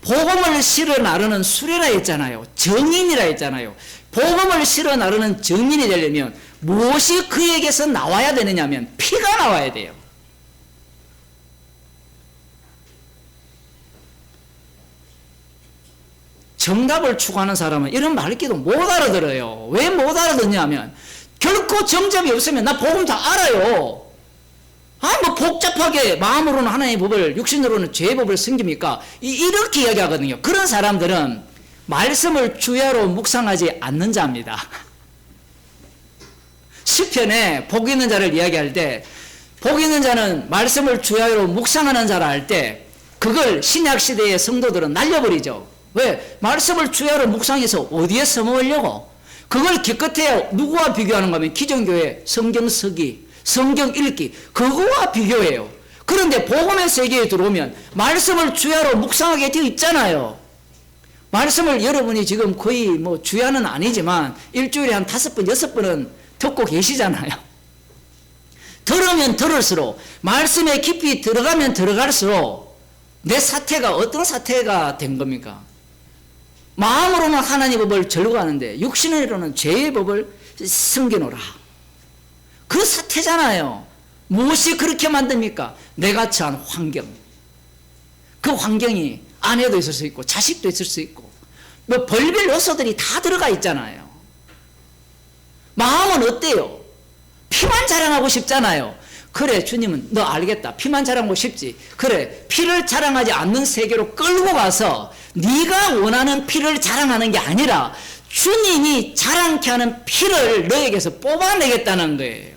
복음을 실어 나르는 수레라 했잖아요. 정인이라 했잖아요. 복음을 실어 나르는 정인이 되려면 무엇이 그에게서 나와야 되느냐면 피가 나와야 돼요. 정답을 추구하는 사람은 이런 말기도 못 알아들어요. 왜 못 알아듣냐면 결코 정답이 없으면 나 복음 다 알아요. 뭐 복잡하게 마음으로는 하나님의 법을, 육신으로는 죄의 법을 숨깁니까? 이렇게 이야기하거든요. 그런 사람들은 말씀을 주야로 묵상하지 않는 자입니다. 시편에 복 있는 자를 이야기할 때, 복 있는 자는 말씀을 주야로 묵상하는 자라 할 때 그걸 신약 시대의 성도들은 날려버리죠. 왜? 말씀을 주야로 묵상해서 어디에 써먹으려고? 그걸 기껏해 누구와 비교하는가 하면 기존교회 성경 서기, 성경 읽기, 그거와 비교해요. 그런데 복음의 세계에 들어오면 말씀을 주야로 묵상하게 되어 있잖아요. 말씀을 여러분이 지금 거의 뭐 주야는 아니지만 일주일에 한 5번, 6번은 듣고 계시잖아요. 들으면 들을수록, 말씀에 깊이 들어가면 들어갈수록 내 사태가 어떤 사태가 된 겁니까? 마음으로는 하나님 법을 절거하는데 육신으로는 죄의 법을 숨겨놓으라. 그 사태잖아요. 무엇이 그렇게 만듭니까? 내가 처한 환경. 그 환경이 아내도 있을 수 있고 자식도 있을 수 있고 뭐 별별 요소들이 다 들어가 있잖아요. 마음은 어때요? 피만 자랑하고 싶잖아요. 그래, 주님은 너 알겠다. 피만 자랑하고 싶지. 그래, 피를 자랑하지 않는 세계로 끌고 가서 네가 원하는 피를 자랑하는 게 아니라 주님이 자랑케 하는 피를 너에게서 뽑아내겠다는 거예요.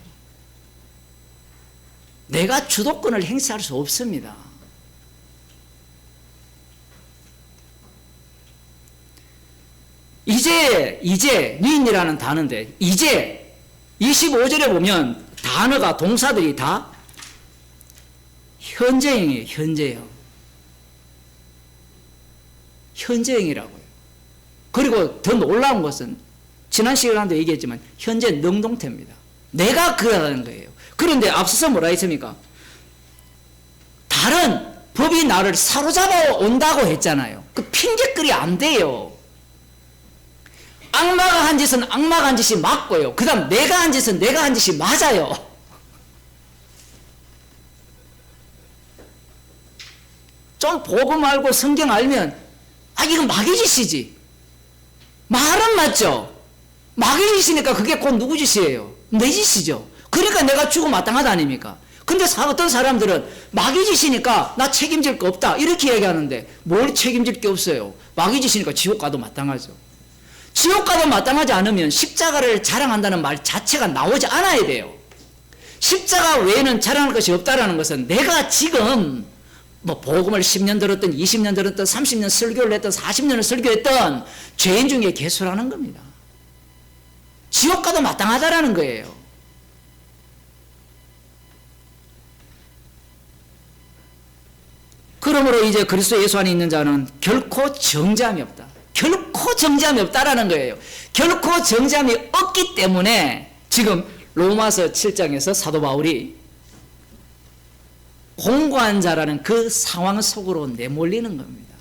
내가 주도권을 행사할 수 없습니다. 이제 니인이라는 단어인데, 이제 25절에 보면 단어가, 동사들이 다 현재형이에요. 현재형. 현재형이라고요. 그리고 더 놀라운 것은 지난 시간에도 얘기했지만 현재 능동태입니다. 내가 그러는 거예요. 그런데 앞서서 뭐라 했습니까? 다른 법이 나를 사로잡아 온다고 했잖아요. 그 핑계거리 안 돼요. 악마가 한 짓은 악마가 한 짓이 맞고요. 그 다음 내가 한 짓은 내가 한 짓이 맞아요. 좀 복음 알고 성경 알면 이건 마귀 짓이지. 말은 맞죠. 마귀 짓이니까 그게 곧 누구 짓이에요? 내 짓이죠. 그러니까 내가 죽어 마땅하다 아닙니까? 근데 어떤 사람들은 마귀 짓이니까 나 책임질 거 없다 이렇게 얘기하는데 뭘 책임질 게 없어요. 마귀 짓이니까 지옥 가도 마땅하죠. 지옥 가도 마땅하지 않으면 십자가를 자랑한다는 말 자체가 나오지 않아야 돼요. 십자가 외에는 자랑할 것이 없다라는 것은 내가 지금 뭐 복음을 10년 들었던 20년 들었던 30년 설교를 했던 40년을 설교했던 죄인 중에 개수라는 겁니다. 지옥 가도 마땅하다라는 거예요. 그러므로 이제 그리스도 예수 안에 있는 자는 결코 정죄함이 없다. 결코 정죄함이 없다라는 거예요. 결코 정죄함이 없기 때문에 지금 로마서 7장에서 사도 바울이 공고한 자라는 그 상황 속으로 내몰리는 겁니다.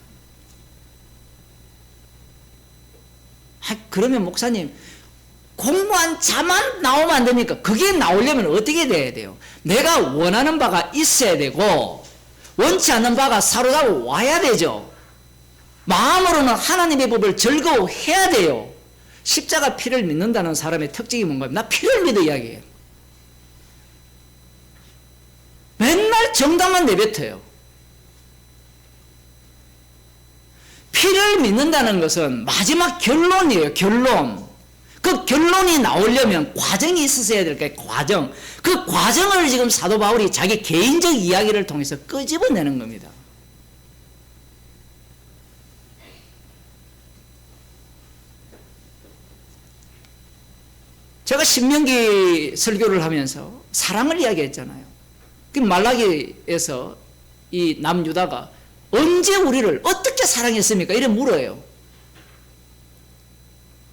그러면 목사님, 공고한 자만 나오면 안 됩니까? 그게 나오려면 어떻게 돼야 돼요? 내가 원하는 바가 있어야 되고 원치 않는 바가 사로잡아 와야 되죠. 마음으로는 하나님의 법을 즐거워해야 돼요. 십자가 피를 믿는다는 사람의 특징이 뭔가요? 나 피를 믿어 이야기해요. 맨날 정당만 내뱉어요. 피를 믿는다는 것은 마지막 결론이에요. 결론. 그 결론이 나오려면 과정이 있었어야 될 거예요. 과정. 그 과정을 지금 사도 바울이 자기 개인적 이야기를 통해서 끄집어내는 겁니다. 제가 신명기 설교를 하면서 사랑을 이야기했잖아요. 그 말라기에서 이 남유다가 언제 우리를 어떻게 사랑했습니까? 이래 물어요.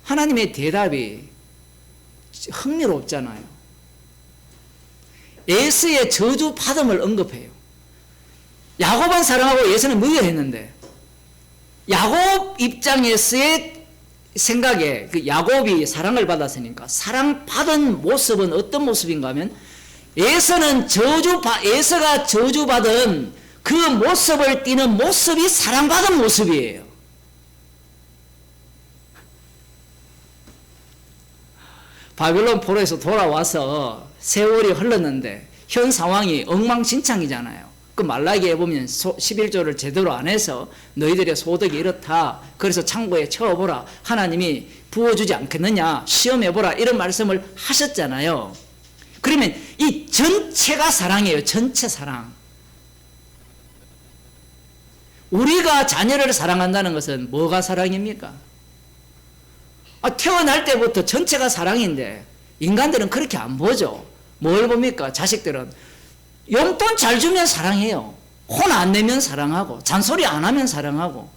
하나님의 대답이 흥미롭잖아요. 에서의 저주 받음을 언급해요. 야곱은 사랑하고 에서는 미워했는데 야곱 입장에서의 생각에 그 야곱이 사랑을 받았으니까 사랑받은 모습은 어떤 모습인가 하면 에서가 저주받은 그 모습을 띠는 모습이 사랑받은 모습이에요. 바벨론 포로에서 돌아와서 세월이 흘렀는데 현 상황이 엉망진창이잖아요. 그 말라기에 보면 11조를 제대로 안 해서 너희들의 소득이 이렇다. 그래서 창고에 채워보라. 하나님이 부어주지 않겠느냐. 시험해보라. 이런 말씀을 하셨잖아요. 그러면 이 전체가 사랑이에요. 전체 사랑. 우리가 자녀를 사랑한다는 것은 뭐가 사랑입니까? 태어날 때부터 전체가 사랑인데 인간들은 그렇게 안 보죠. 뭘 봅니까? 자식들은 용돈 잘 주면 사랑해요. 혼 안 내면 사랑하고 잔소리 안 하면 사랑하고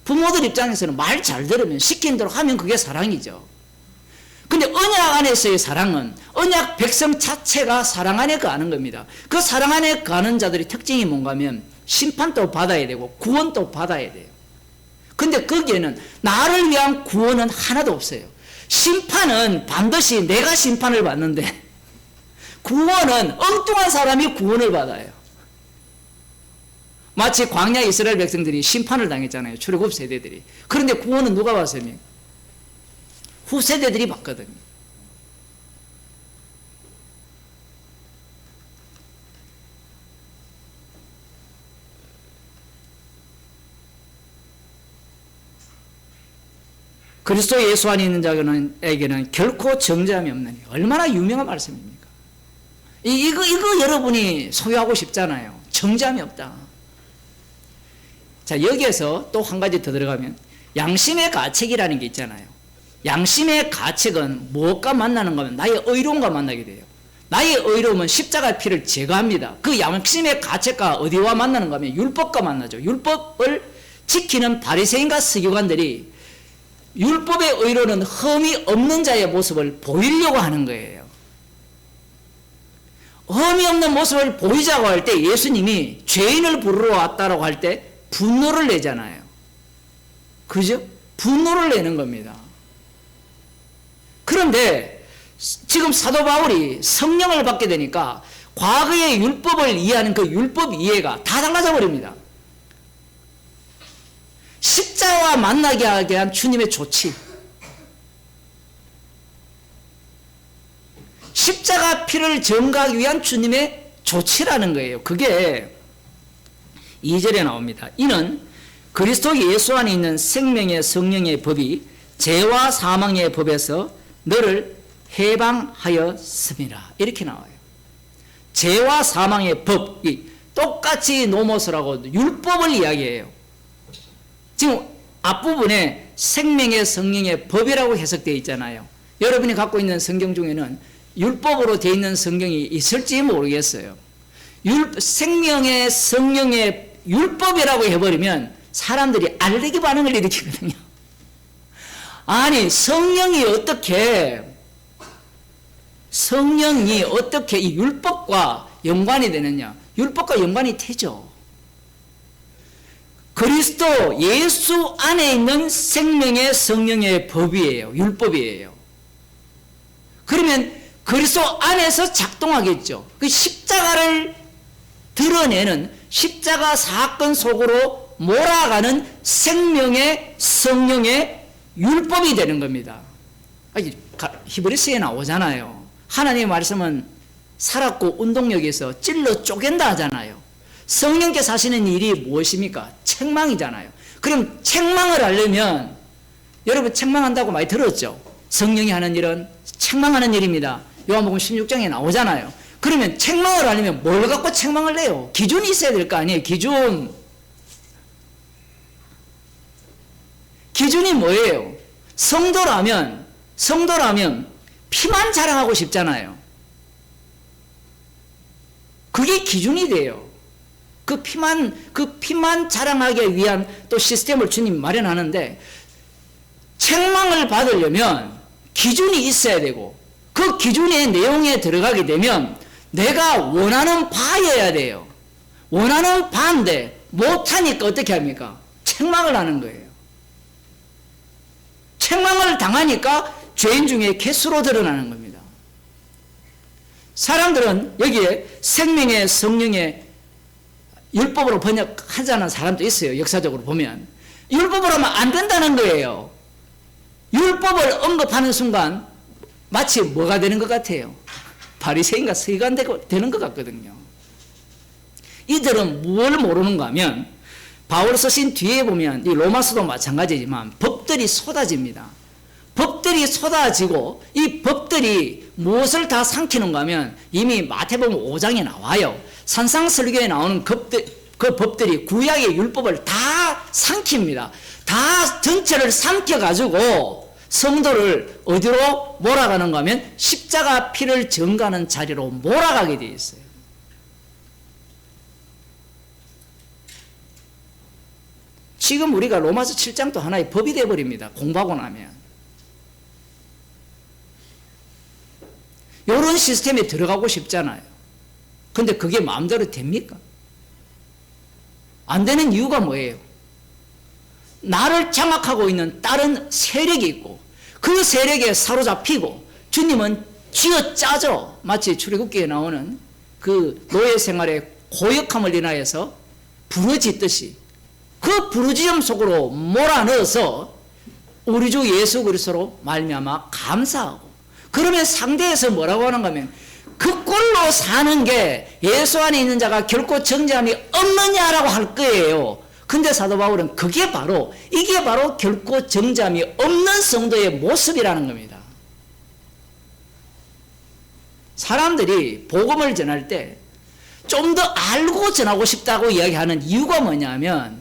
부모들 입장에서는 말 잘 들으면 시킨 대로 하면 그게 사랑이죠. 근데 언약 안에서의 사랑은 언약 백성 자체가 사랑 안에 가는 겁니다. 그 사랑 안에 가는 자들의 특징이 뭔가 하면 심판도 받아야 되고 구원도 받아야 돼요. 근데 거기에는 나를 위한 구원은 하나도 없어요. 심판은 반드시 내가 심판을 받는데 구원은 엉뚱한 사람이 구원을 받아요. 마치 광야 이스라엘 백성들이 심판을 당했잖아요. 출애굽 세대들이. 그런데 구원은 누가 받습니까? 후세대들이 받거든요. 그리스도 예수 안에 있는 자에게는 결코 정죄함이 없느니. 얼마나 유명한 말씀입니까? 이거 여러분이 소유하고 싶잖아요. 정죄함이 없다. 자, 여기에서 또 한 가지 더 들어가면 양심의 가책이라는 게 있잖아요. 양심의 가책은 무엇과 만나는 거면 나의 의로움과 만나게 돼요. 나의 의로움은 십자가 피를 제거합니다. 그 양심의 가책과 어디와 만나는 거면 율법과 만나죠. 율법을 지키는 바리새인과 서기관들이 율법의 의로는 흠이 없는 자의 모습을 보이려고 하는 거예요. 흠이 없는 모습을 보이자고 할 때 예수님이 죄인을 부르러 왔다라고 할 때 분노를 내잖아요. 그죠? 분노를 내는 겁니다. 그런데 지금 사도 바울이 성령을 받게 되니까 과거의 율법을 이해하는 그 율법 이해가 다 달라져 버립니다. 십자가와 만나게 하게 한 주님의 조치, 십자가 피를 증거하기 위한 주님의 조치라는 거예요. 그게 2절에 나옵니다. 이는 그리스도 예수 안에 있는 생명의 성령의 법이 죄와 사망의 법에서 너를 해방하였음이라. 이렇게 나와요. 죄와 사망의 법이 똑같이 노모스라고 율법을 이야기해요. 지금 앞부분에 생명의 성령의 법이라고 해석되어 있잖아요. 여러분이 갖고 있는 성경 중에는 율법으로 되어 있는 성경이 있을지 모르겠어요. 생명의 성령의 율법이라고 해버리면 사람들이 알레르기 반응을 일으키거든요. 아니, 성령이 어떻게 이 율법과 연관이 되느냐? 율법과 연관이 되죠. 그리스도 예수 안에 있는 생명의 성령의 법이에요. 율법이에요. 그러면 그리스도 안에서 작동하겠죠. 그 십자가를 드러내는 십자가 사건 속으로 몰아가는 생명의 성령의 율법이 되는 겁니다. 히브리서에 나오잖아요. 하나님의 말씀은 살았고 운동력에서 찔러 쪼갠다 하잖아요. 성령께서 하시는 일이 무엇입니까? 책망이잖아요. 그럼 책망을 하려면 여러분 책망한다고 많이 들었죠? 성령이 하는 일은 책망하는 일입니다. 요한복음 16장에 나오잖아요. 그러면 책망을 하려면 뭘 갖고 책망을 해요? 기준이 있어야 될 거 아니에요. 기준이 뭐예요? 성도라면 피만 자랑하고 싶잖아요. 그게 기준이 돼요. 그 피만 자랑하기 위한 또 시스템을 주님이 마련하는데, 책망을 받으려면 기준이 있어야 되고, 그 기준의 내용에 들어가게 되면 내가 원하는 바여야 돼요. 원하는 바인데 못하니까 어떻게 합니까? 책망을 하는 거예요. 책망을 당하니까 죄인 중에 개수로 드러나는 겁니다. 사람들은 여기에 생명의 성령의 율법으로 번역하자는 사람도 있어요. 역사적으로 보면 율법으로 하면 안 된다는 거예요. 율법을 언급하는 순간 마치 뭐가 되는 것 같아요? 바리새인과 서기관 되는 것 같거든요. 이들은 뭘 모르는가 하면, 바울 서신 뒤에 보면 이 로마서도 마찬가지지만 법들이 쏟아집니다. 법들이 쏟아지고 이 법들이 무엇을 다 삼키는가 하면, 이미 마태복음 5장에 나와요. 산상설교에 나오는 그 법들이 구약의 율법을 다 삼킵니다. 다 전체를 삼켜가지고 성도를 어디로 몰아가는가 하면 십자가 피를 증거하는 자리로 몰아가게 되어 있어요. 지금 우리가 로마서 7장도 하나의 법이 되어버립니다. 공부하고 나면. 이런 시스템에 들어가고 싶잖아요. 근데 그게 마음대로 됩니까? 안 되는 이유가 뭐예요? 나를 장악하고 있는 다른 세력이 있고, 그 세력에 사로잡히고, 주님은 쥐어짜죠. 마치 출애굽기에 나오는 그 노예 생활의 고역함을 인하여서 부르짖듯이 그 부르짖음 속으로 몰아넣어서 우리 주 예수 그리스도로 말미암아 감사하고, 그러면 상대에서 뭐라고 하는가 하면, 그 꼴로 사는 게 예수 안에 있는 자가 결코 정죄함이 없느냐라고 할 거예요. 근데 사도 바울은 이게 바로 결코 정죄함이 없는 성도의 모습이라는 겁니다. 사람들이 복음을 전할 때 좀 더 알고 전하고 싶다고 이야기하는 이유가 뭐냐면,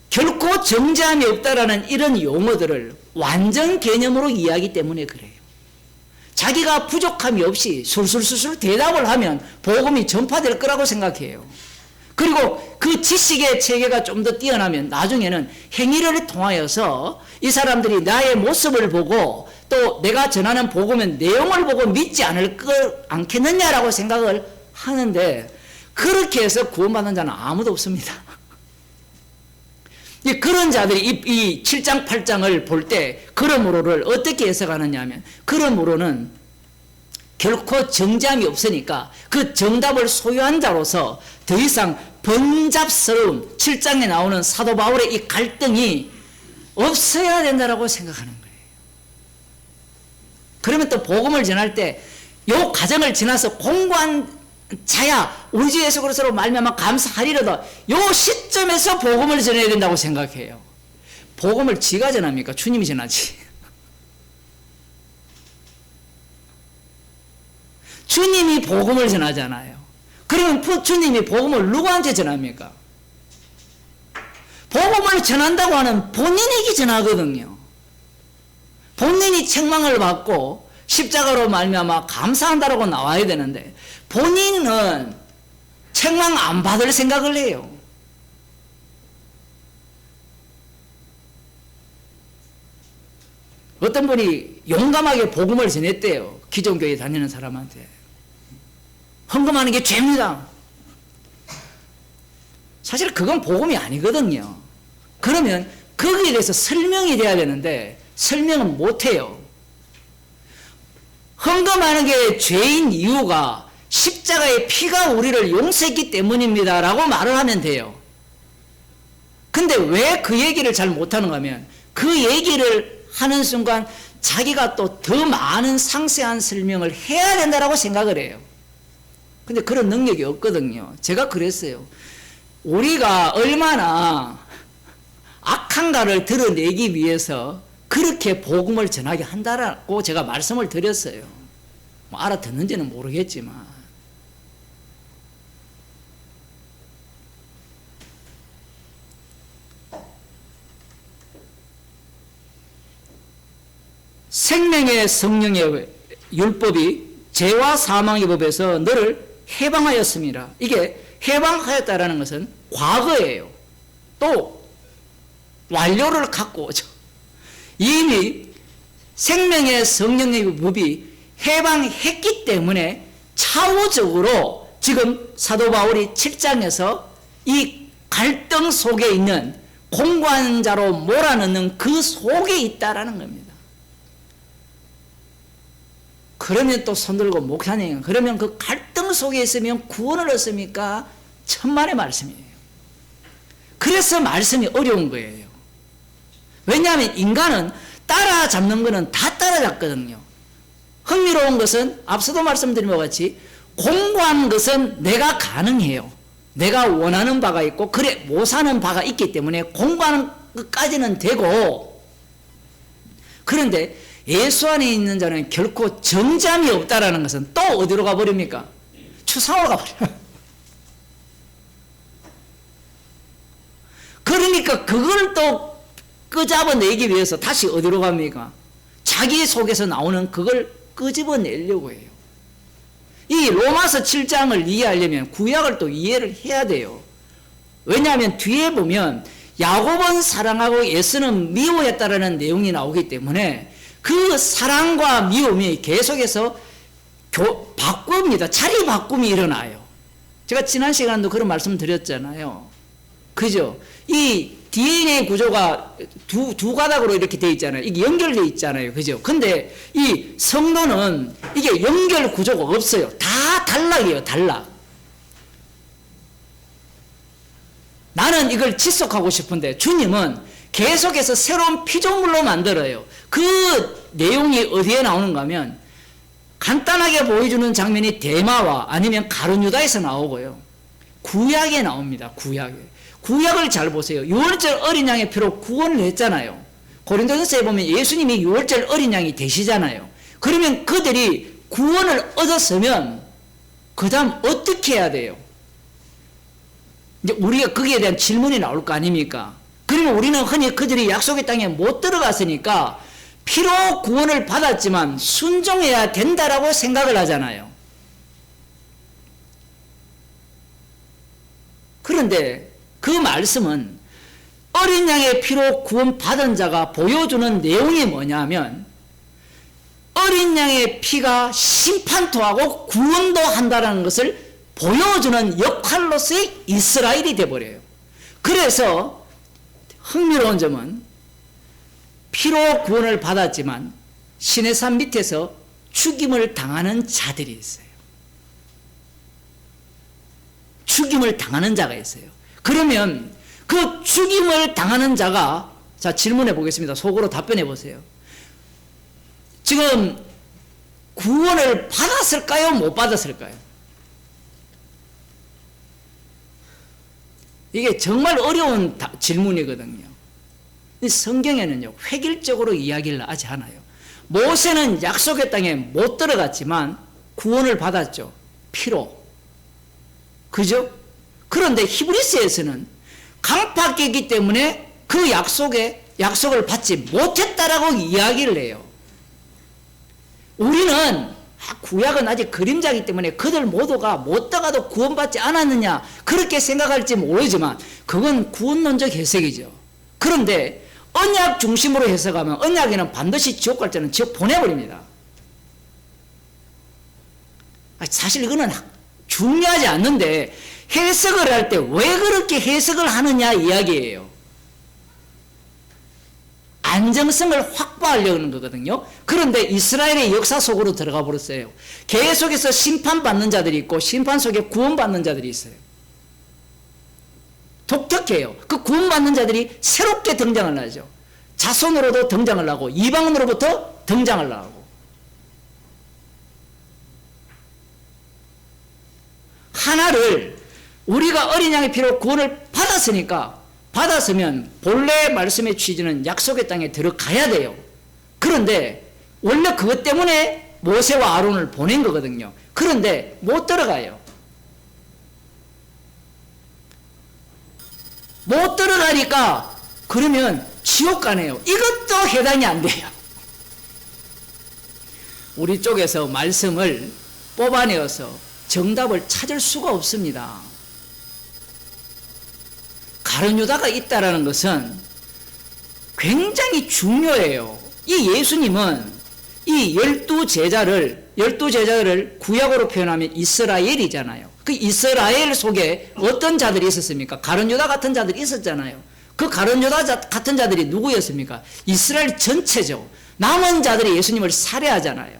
결코 정죄함이 없다라는 이런 용어들을 완전 개념으로 이해하기 때문에 그래요. 자기가 부족함이 없이 술술술술 대답을 하면 복음이 전파될 거라고 생각해요. 그리고 그 지식의 체계가 좀 더 뛰어나면 나중에는 행위를 통하여서 이 사람들이 나의 모습을 보고 또 내가 전하는 복음의 내용을 보고 믿지 않겠느냐라고 생각을 하는데, 그렇게 해서 구원받는 자는 아무도 없습니다. 그런 자들이 이 7장 8장을 볼 때 그러므로를 어떻게 해석하느냐 하면, 그러므로는 결코 정죄함이 없으니까 그 정답을 소유한 자로서 더 이상 번잡스러운 7장에 나오는 사도 바울의 이 갈등이 없어야 된다라고 생각하는 거예요. 그러면 또 복음을 전할 때 요 과정을 지나서 공고한 자야 우리 주 예수 그리스도로 말미암아 감사하리로다, 요 시점에서 복음을 전해야 된다고 생각해요. 복음을 지가 전합니까? 주님이 전하지. 주님이 복음을 전하잖아요. 그러면 주님이 복음을 누구한테 전합니까? 복음을 전한다고 하는 본인에게 전하거든요. 본인이 책망을 받고 십자가로 말미암아 감사한다라고 나와야 되는데, 본인은 책망 안 받을 생각을 해요. 어떤 분이 용감하게 복음을 전했대요. 기존교회 다니는 사람한테. 헌금하는 게 죄입니다. 사실 그건 복음이 아니거든요. 그러면 거기에 대해서 설명이 돼야 되는데 설명은 못해요. 헌금하는 게 죄인 이유가 십자가의 피가 우리를 용서했기 때문입니다 라고 말을 하면 돼요. 근데 왜 그 얘기를 잘 못하는가 하면, 그 얘기를 하는 순간 자기가 또 더 많은 상세한 설명을 해야 된다라고 생각을 해요. 근데 그런 능력이 없거든요. 제가 그랬어요. 우리가 얼마나 악한가를 드러내기 위해서 그렇게 복음을 전하게 한다라고 제가 말씀을 드렸어요. 뭐 알아듣는지는 모르겠지만. 생명의 성령의 율법이 죄와 사망의 법에서 너를 해방하였습니다. 이게 해방하였다라는 것은 과거예요. 또 완료를 갖고 오죠. 이미 생명의 성령의 법이 해방했기 때문에 차후적으로 지금 사도 바울이 7장에서 이 갈등 속에 있는 공관자로 몰아넣는 그 속에 있다라는 겁니다. 그러면 또 손들고 목사님, 그러면 그 갈등 속에 있으면 구원을 얻습니까? 천만의 말씀이에요. 그래서 말씀이 어려운 거예요. 왜냐하면 인간은 따라잡는 것은 다 따라잡거든요. 흥미로운 것은 앞서도 말씀드린 것 같이 공고한 것은 내가 가능해요. 내가 원하는 바가 있고 그래 못 사는 바가 있기 때문에 공고하는 것까지는 되고, 그런데 예수 안에 있는 자는 결코 정잠이 없다라는 것은 또 어디로 가버립니까? 추상으로 가버려요. 그러니까 그걸 또 끄집어내기 위해서 다시 어디로 갑니까? 자기 속에서 나오는 그걸 끄집어내려고 해요. 이 로마서 7장을 이해하려면 구약을 또 이해를 해야 돼요. 왜냐하면 뒤에 보면 야곱은 사랑하고 에서는 미워했다라는 내용이 나오기 때문에 그 사랑과 미움이 계속해서 바꿉니다. 자리 바꿈이 일어나요. 제가 지난 시간도 그런 말씀 드렸잖아요. 그죠? 이 DNA 구조가 두 가닥으로 이렇게 되어 있잖아요. 이게 연결되어 있잖아요. 그죠? 근데 이 성도는 이게 연결 구조가 없어요. 다 단락이에요. 단락. 나는 이걸 지속하고 싶은데 주님은 계속해서 새로운 피조물로 만들어요. 그 내용이 어디에 나오는가 하면 간단하게 보여주는 장면이 데마와 아니면 가룟유다에서 나오고요. 구약에 나옵니다. 구약을 잘 보세요. 유월절 어린 양의 피로 구원을 했잖아요. 고린도전서에 보면 예수님이 유월절 어린 양이 되시잖아요. 그러면 그들이 구원을 얻었으면 그 다음 어떻게 해야 돼요? 이제 우리가 거기에 대한 질문이 나올 거 아닙니까? 그러면 우리는 흔히 그들이 약속의 땅에 못 들어갔으니까 피로 구원을 받았지만 순종해야 된다라고 생각을 하잖아요. 그런데 그 말씀은 어린 양의 피로 구원 받은 자가 보여주는 내용이 뭐냐면 어린 양의 피가 심판도 하고 구원도 한다는 것을 보여주는 역할로서의 이스라엘이 되어버려요. 그래서 흥미로운 점은 피로 구원을 받았지만 시내산 밑에서 죽임을 당하는 자들이 있어요. 죽임을 당하는 자가 있어요. 그러면 그 죽임을 당하는 자가, 자 질문해 보겠습니다. 속으로 답변해 보세요. 지금 구원을 받았을까요? 못 받았을까요? 이게 정말 어려운 질문이거든요. 성경에는요 획일적으로 이야기를 하지 않아요. 모세는 약속의 땅에 못 들어갔지만 구원을 받았죠. 피로. 그죠? 그런데 히브리서에서는 강팍했기 때문에 그 약속을 받지 못했다라고 이야기를 해요. 우리는 구약은 아직 그림자이기 때문에 그들 모두가 못 들어가도 구원받지 않았느냐 그렇게 생각할지 모르지만 그건 구원론적 해석이죠. 그런데 언약 중심으로 해석하면 언약에는 반드시 지옥 갈 때는 지옥 보내버립니다. 사실 이거는 중요하지 않는데 해석을 할 때 왜 그렇게 해석을 하느냐 이야기예요. 안정성을 확보하려는 거거든요. 그런데 이스라엘의 역사 속으로 들어가 버렸어요. 계속해서 심판받는 자들이 있고 심판 속에 구원받는 자들이 있어요. 독특해요. 그 구원받는 자들이 새롭게 등장을 하죠. 자손으로도 등장을 하고 이방인으로부터 등장을 하고. 하나를 우리가 어린 양의 피로 구원을 받았으니까 받았으면 본래 말씀의 취지는 약속의 땅에 들어가야 돼요. 그런데 원래 그것 때문에 모세와 아론을 보낸 거거든요. 그런데 못 들어가요. 못 들어가니까 그러면 지옥 가네요. 이것도 해당이 안 돼요. 우리 쪽에서 말씀을 뽑아내어서 정답을 찾을 수가 없습니다. 가룟 유다가 있다라는 것은 굉장히 중요해요. 이 예수님은 이 12제자를 구약으로 표현하면 이스라엘이잖아요. 그 이스라엘 속에 어떤 자들이 있었습니까? 가룟 유다 같은 자들이 있었잖아요. 그 가룟 유다 같은 자들이 누구였습니까? 이스라엘 전체죠. 남은 자들이 예수님을 살해하잖아요.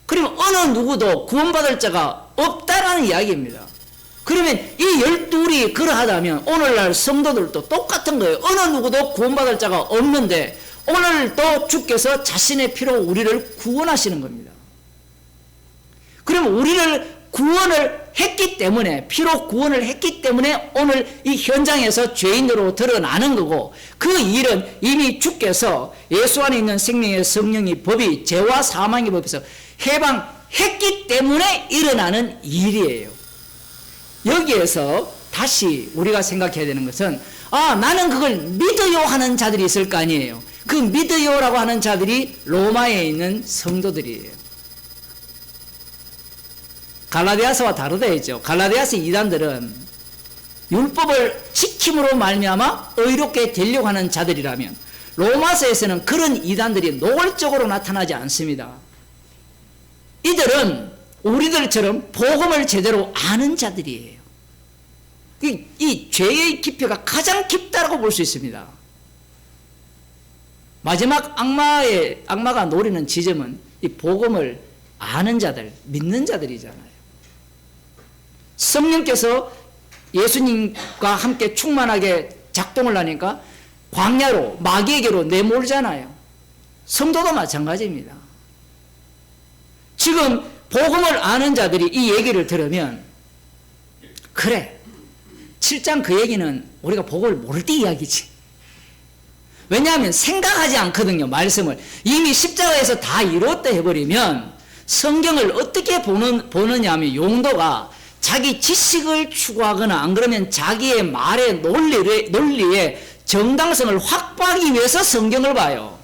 그러면 어느 누구도 구원받을 자가 없다라는 이야기입니다. 그러면 이 12이 그러하다면 오늘날 성도들도 똑같은 거예요. 어느 누구도 구원받을 자가 없는데 오늘도 주께서 자신의 피로 우리를 구원하시는 겁니다. 그럼 우리를 구원을 했기 때문에, 피로 구원을 했기 때문에 오늘 이 현장에서 죄인으로 드러나는 거고, 그 일은 이미 주께서 예수 안에 있는 생명의 성령의 법이 죄와 사망의 법에서 해방했기 때문에 일어나는 일이에요. 여기에서 다시 우리가 생각해야 되는 것은, 나는 그걸 믿어요 하는 자들이 있을 거 아니에요. 그 믿어요라고 하는 자들이 로마에 있는 성도들이에요. 갈라디아서와 다르다 했죠. 갈라디아서 이단들은 율법을 지킴으로 말미암아 의롭게 되려고 하는 자들이라면, 로마서에서는 그런 이단들이 노골적으로 나타나지 않습니다. 이들은 우리들처럼 복음을 제대로 아는 자들이에요. 이 죄의 깊이가 가장 깊다라고 볼 수 있습니다. 마지막 악마가 노리는 지점은 이 복음을 아는 자들, 믿는 자들이잖아요. 성령께서 예수님과 함께 충만하게 작동을 하니까 광야로, 마귀에게로 내몰잖아요. 성도도 마찬가지입니다. 지금 복음을 아는 자들이 이 얘기를 들으면, 그래, 7장 그 얘기는 우리가 복음을 모를 때 이야기지. 왜냐하면 생각하지 않거든요. 말씀을 이미 십자가에서 다 이뤘다 해버리면 성경을 어떻게 보느냐 하면 용도가 자기 지식을 추구하거나 안 그러면 자기의 말의 논리의 정당성을 확보하기 위해서 성경을 봐요.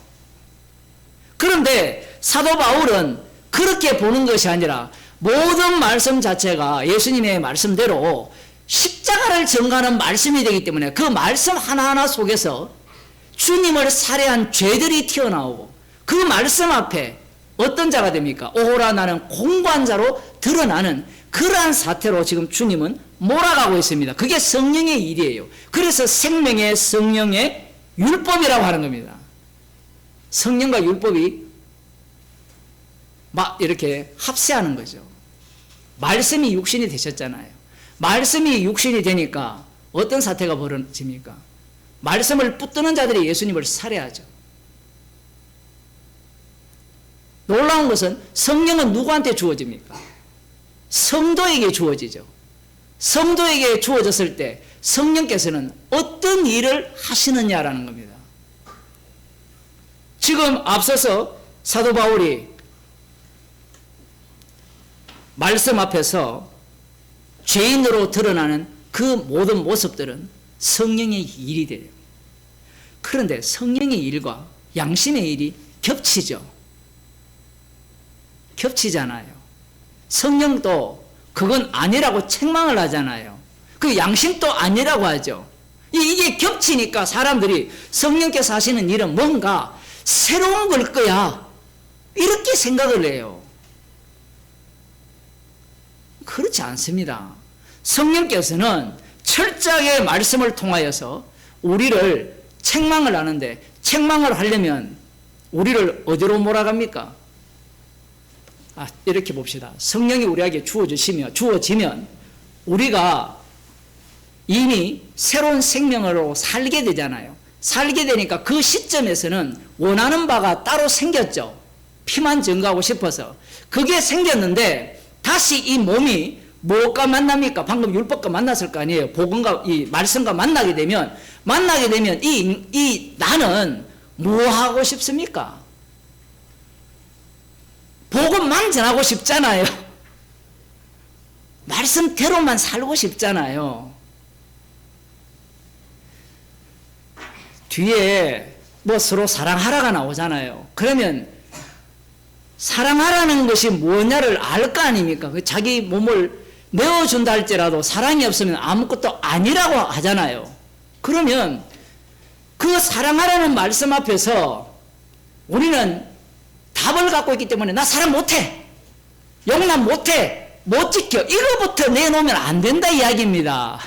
그런데 사도 바울은 그렇게 보는 것이 아니라 모든 말씀 자체가 예수님의 말씀대로 십자가를 증거하는 말씀이 되기 때문에 그 말씀 하나하나 속에서 주님을 살해한 죄들이 튀어나오고, 그 말씀 앞에 어떤 자가 됩니까? 오호라 나는 공고한 자로 드러나는 그러한 사태로 지금 주님은 몰아가고 있습니다. 그게 성령의 일이에요. 그래서 생명의 성령의 율법이라고 하는 겁니다. 성령과 율법이 막 이렇게 합세하는 거죠. 말씀이 육신이 되셨잖아요. 말씀이 육신이 되니까 어떤 사태가 벌어집니까? 말씀을 붙드는 자들이 예수님을 살해하죠. 놀라운 것은 성령은 누구한테 주어집니까? 성도에게 주어지죠. 성도에게 주어졌을 때 성령께서는 어떤 일을 하시느냐라는 겁니다. 지금 앞서서 사도 바울이 말씀 앞에서 죄인으로 드러나는 그 모든 모습들은 성령의 일이 돼요. 그런데 성령의 일과 양심의 일이 겹치죠. 겹치잖아요. 성령도 그건 아니라고 책망을 하잖아요. 그 양심도 아니라고 하죠. 이게 겹치니까 사람들이 성령께서 하시는 일은 뭔가 새로운 걸 거야, 이렇게 생각을 해요. 그렇지 않습니다. 성령께서는 철저하게 말씀을 통하여서 우리를 책망을 하는데, 책망을 하려면 우리를 어디로 몰아갑니까? 이렇게 봅시다. 성령이 우리에게 주어지면 우리가 이미 새로운 생명으로 살게 되잖아요. 살게 되니까 그 시점에서는 원하는 바가 따로 생겼죠. 피만 증거하고 싶어서. 그게 생겼는데 다시 이 몸이 뭐가 만납니까? 방금 율법과 만났을 거 아니에요. 복음과 이 말씀과 만나게 되면 이 나는 뭐 하고 싶습니까? 복음만 전하고 싶잖아요. 말씀대로만 살고 싶잖아요. 뒤에 뭐 서로 사랑하라가 나오잖아요. 그러면 사랑하라는 것이 뭐냐를 알 거 아닙니까? 자기 몸을 내어준다 할지라도 사랑이 없으면 아무것도 아니라고 하잖아요. 그러면 그 사랑하라는 말씀 앞에서 우리는 답을 갖고 있기 때문에 나 사랑 못해, 용납 못해, 못 지켜, 이거부터 내놓으면 안 된다 이야기입니다.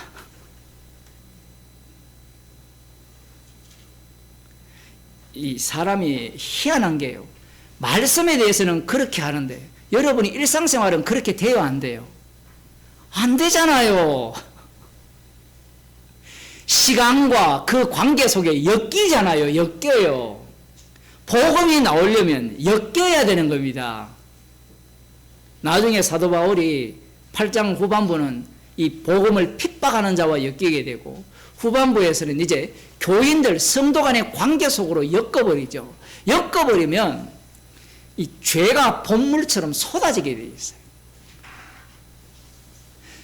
이 사람이 희한한 게요, 말씀에 대해서는 그렇게 하는데 여러분이 일상생활은 그렇게 돼요, 안 돼요? 안 되잖아요. 시간과 그 관계 속에 엮이잖아요. 엮여요. 복음이 나오려면 엮여야 되는 겁니다. 나중에 사도 바울이 8장 후반부는 이 복음을 핍박하는 자와 엮이게 되고, 후반부에서는 이제 교인들, 성도 간의 관계 속으로 엮어버리죠. 엮어버리면 이 죄가 본물처럼 쏟아지게 되어 있어요.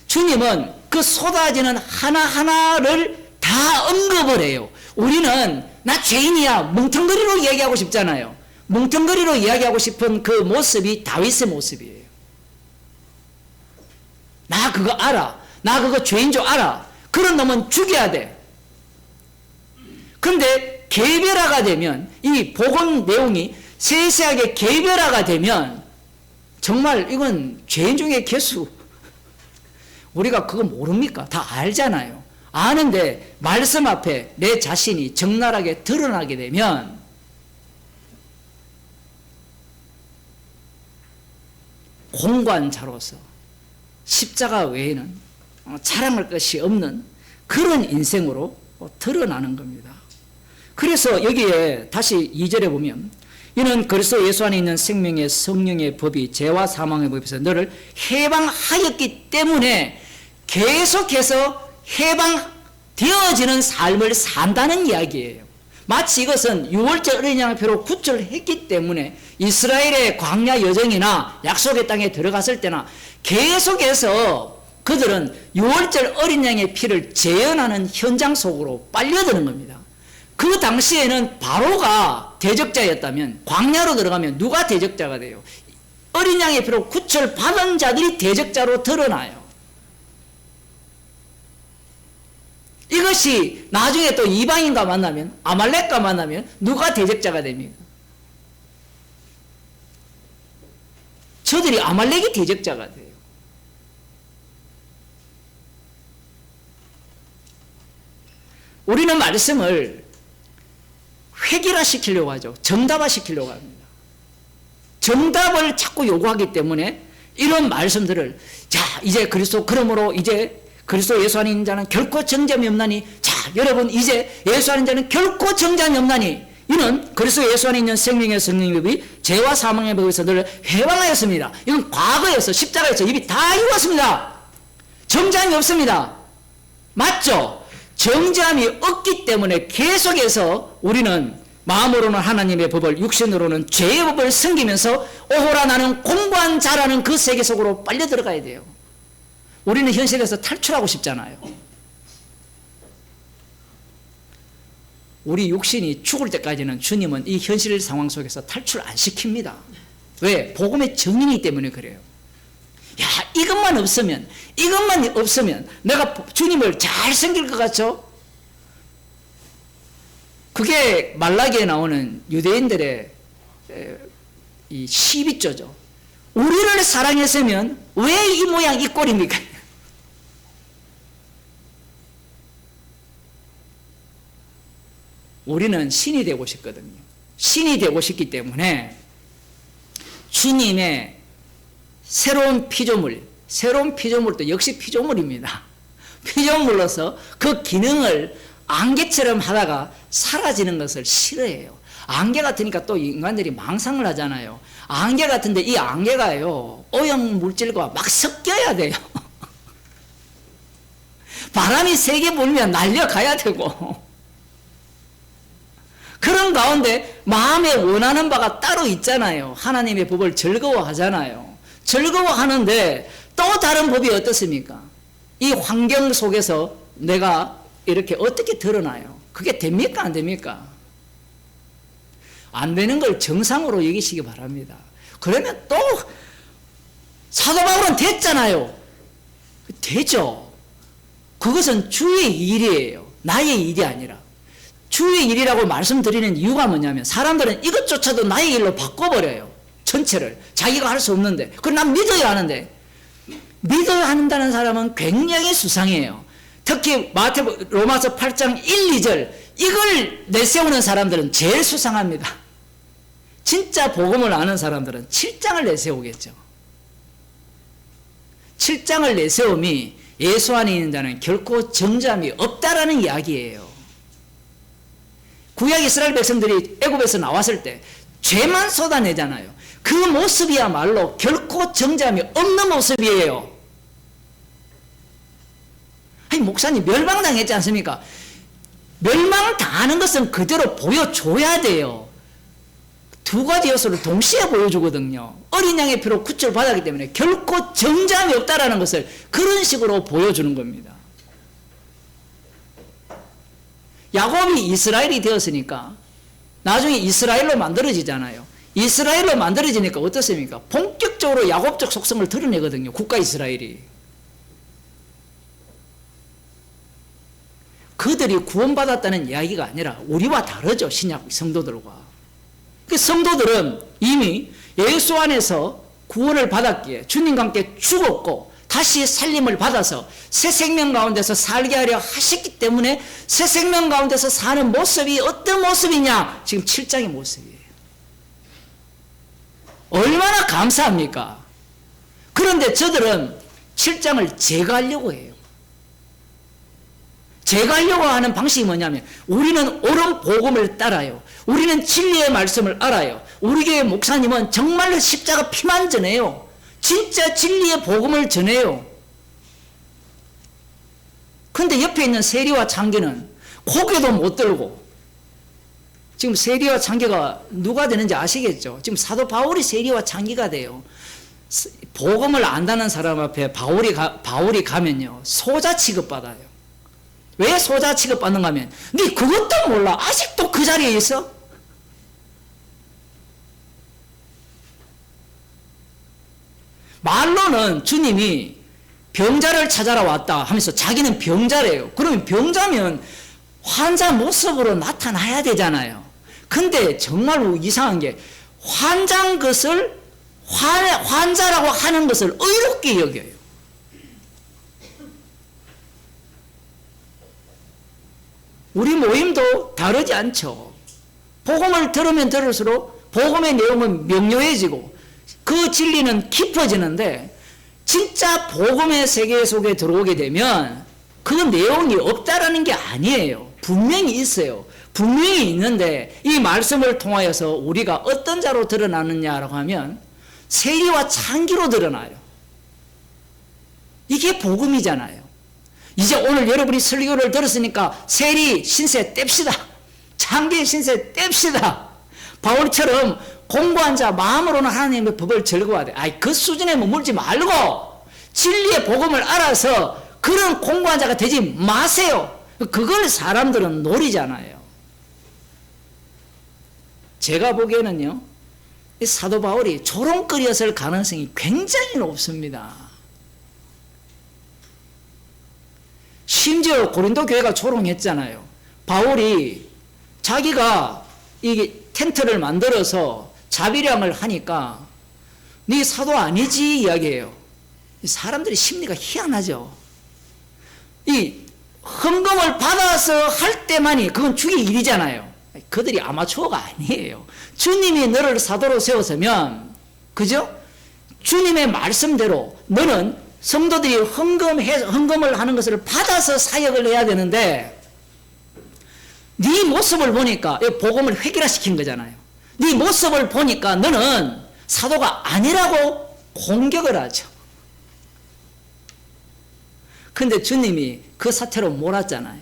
주님은 그 쏟아지는 하나하나를 다 언급을 해요. 우리는 나 죄인이야 뭉텅거리로 이야기하고 싶잖아요. 뭉텅거리로 이야기하고 싶은 그 모습이 다윗의 모습이에요. 나 그거 알아. 나 그거 죄인 줄 알아. 그런 놈은 죽여야 돼. 근데 개별화가 되면, 이 복음 내용이 세세하게 개별화가 되면 정말 이건 죄인 중에 개수. 우리가 그거 모릅니까? 다 알잖아요. 아는데 말씀 앞에 내 자신이 적나라하게 드러나게 되면 공관자로서 십자가 외에는 자랑할 것이 없는 그런 인생으로 드러나는 겁니다. 그래서 여기에 다시 2절에 보면, 이는 그리스도 예수 안에 있는 생명의 성령의 법이 죄와 사망의 법에서 너를 해방하였기 때문에 계속해서 해방되어지는 삶을 산다는 이야기예요. 마치 이것은 6월절 어린 양의 표로 구출했기 때문에 이스라엘의 광야 여정이나 약속의 땅에 들어갔을 때나 계속해서 그들은 6월절 어린 양의 피를 재현하는 현장 속으로 빨려드는 겁니다. 그 당시에는 바로가 대적자였다면 광야로 들어가면 누가 대적자가 돼요? 어린 양의 피로 구출받은 자들이 대적자로 드러나요. 이것이 나중에 또 이방인과 만나면, 아말렉과 만나면 누가 대적자가 됩니까? 저들이 아말렉이 대적자가 돼요. 우리는 말씀을 획일화시키려고 하죠. 정답화시키려고 합니다. 정답을 자꾸 요구하기 때문에 이런 말씀들을, 자 이제 그리스도, 그러므로 이제 그리스도 예수 안에 있는 자는 결코 정죄함이 없나니, 자 여러분 이제 예수 안에 있는 자는 결코 정죄함이 없나니, 이는 그리스도 예수 안에 있는 생명의 성령의 법이 죄와 사망의 법에서 너를 해방하였습니다. 이건 과거에서 십자가에서 입이 다 이루었습니다. 정죄함이 없습니다. 맞죠? 정죄함이 없기 때문에 계속해서 우리는 마음으로는 하나님의 법을, 육신으로는 죄의 법을 섬기면서 오호라 나는 공고한 자라는 그 세계 속으로 빨려 들어가야 돼요. 우리는 현실에서 탈출하고 싶잖아요. 우리 육신이 죽을 때까지는 주님은 이 현실 상황 속에서 탈출 안 시킵니다. 왜? 복음의 정인이기 때문에 그래요. 야, 이것만 없으면 내가 주님을 잘 섬길 것 같죠? 그게 말라기에 나오는 유대인들의 이 12조죠. 우리를 사랑했으면 왜 이 모양 이 꼴입니까? 우리는 신이 되고 싶거든요. 신이 되고 싶기 때문에 주님의 새로운 피조물도 역시 피조물입니다. 피조물로서 그 기능을 안개처럼 하다가 사라지는 것을 싫어해요. 안개 같으니까 또 인간들이 망상을 하잖아요. 안개 같은데 이 안개가요, 오염 물질과 막 섞여야 돼요. 바람이 세게 불면 날려가야 되고 그런 가운데 마음에 원하는 바가 따로 있잖아요. 하나님의 법을 즐거워하잖아요. 즐거워하는데 또 다른 법이 어떻습니까? 이 환경 속에서 내가 이렇게 어떻게 드러나요? 그게 됩니까? 안 됩니까? 안 되는 걸 정상으로 여기시기 바랍니다. 그러면 또 사도 바울은 됐잖아요. 되죠. 그것은 주의 일이에요. 나의 일이 아니라. 주의 일이라고 말씀드리는 이유가 뭐냐면 사람들은 이것조차도 나의 일로 바꿔버려요. 전체를. 자기가 할 수 없는데. 그럼 난 믿어야 하는데. 믿어야 한다는 사람은 굉장히 수상해요. 특히 로마서 8장 1, 2절 이걸 내세우는 사람들은 제일 수상합니다. 진짜 복음을 아는 사람들은 7장을 내세우겠죠. 7장을 내세움이 예수 안에 있는 자는 결코 정죄함이 없다라는 이야기예요. 구약 이스라엘 백성들이 애굽에서 나왔을 때 죄만 쏟아내잖아요. 그 모습이야말로 결코 정죄함이 없는 모습이에요. 아니 목사님 멸망당했지 않습니까? 멸망당하는 것은 그대로 보여줘야 돼요. 두 가지 요소를 동시에 보여주거든요. 어린 양의 피로 구출 받았기 때문에 결코 정죄함이 없다라는 것을 그런 식으로 보여주는 겁니다. 야곱이 이스라엘이 되었으니까 나중에 이스라엘로 만들어지잖아요. 이스라엘로 만들어지니까 어떻습니까? 본격적으로 야곱적 속성을 드러내거든요. 국가 이스라엘이. 그들이 구원받았다는 이야기가 아니라 우리와 다르죠. 신약 성도들과. 그 성도들은 이미 예수 안에서 구원을 받았기에 주님과 함께 죽었고 다시 살림을 받아서 새 생명 가운데서 살게 하려 하셨기 때문에 새 생명 가운데서 사는 모습이 어떤 모습이냐? 지금 7장의 모습이에요. 얼마나 감사합니까? 그런데 저들은 7장을 제거하려고 해요. 제거하려고 하는 방식이 뭐냐면 우리는 옳은 복음을 따라요. 우리는 진리의 말씀을 알아요. 우리 교회 목사님은 정말로 십자가 피만 전해요. 진짜 진리의 복음을 전해요. 그런데 옆에 있는 세리와 창기는 고개도 못 들고 지금 세리와 창기가 누가 되는지 아시겠죠? 지금 사도 바울이 세리와 창기가 돼요. 복음을 안다는 사람 앞에 바울이 가면요 소자 취급받아요. 왜 소자 취급받는가 하면 네 그것도 몰라 아직도 그 자리에 있어? 말로는 주님이 병자를 찾아라 왔다 하면서 자기는 병자래요. 그러면 병자면 환자 모습으로 나타나야 되잖아요. 근데 정말로 이상한 게 환자인 것을 환자라고 하는 것을 의롭게 여겨요. 우리 모임도 다르지 않죠. 복음을 들으면 들을수록 복음의 내용은 명료해지고 그 진리는 깊어지는데 진짜 복음의 세계 속에 들어오게 되면 그 내용이 없다라는 게 아니에요. 분명히 있어요. 분명히 있는데 이 말씀을 통하여서 우리가 어떤 자로 드러나느냐라고 하면 세리와 창기로 드러나요. 이게 복음이잖아요. 이제 오늘 여러분이 설교를 들었으니까 세리 신세 뗍시다. 창기 신세 뗍시다. 바울처럼 공부한 자 마음으로는 하나님의 법을 즐거워하되 그 수준에 머물지 말고 진리의 복음을 알아서 그런 공부한 자가 되지 마세요. 그걸 사람들은 노리잖아요. 제가 보기에는요 이 사도 바울이 조롱거리였을 가능성이 굉장히 높습니다. 심지어 고린도 교회가 조롱했잖아요. 바울이 자기가 이 텐트를 만들어서 자비량을 하니까 네 사도 아니지 이야기해요. 사람들의 심리가 희한하죠. 이 헌금을 받아서 할 때만이 그건 주의 일이잖아요. 그들이 아마추어가 아니에요. 주님이 너를 사도로 세웠으면 그죠? 주님의 말씀대로 너는 성도들이 헌금을 하는 것을 받아서 사역을 해야 되는데 네 모습을 보니까 복음을 획일화시킨 거잖아요. 네 모습을 보니까 너는 사도가 아니라고 공격을 하죠. 근데 주님이 그 사태로 몰았잖아요.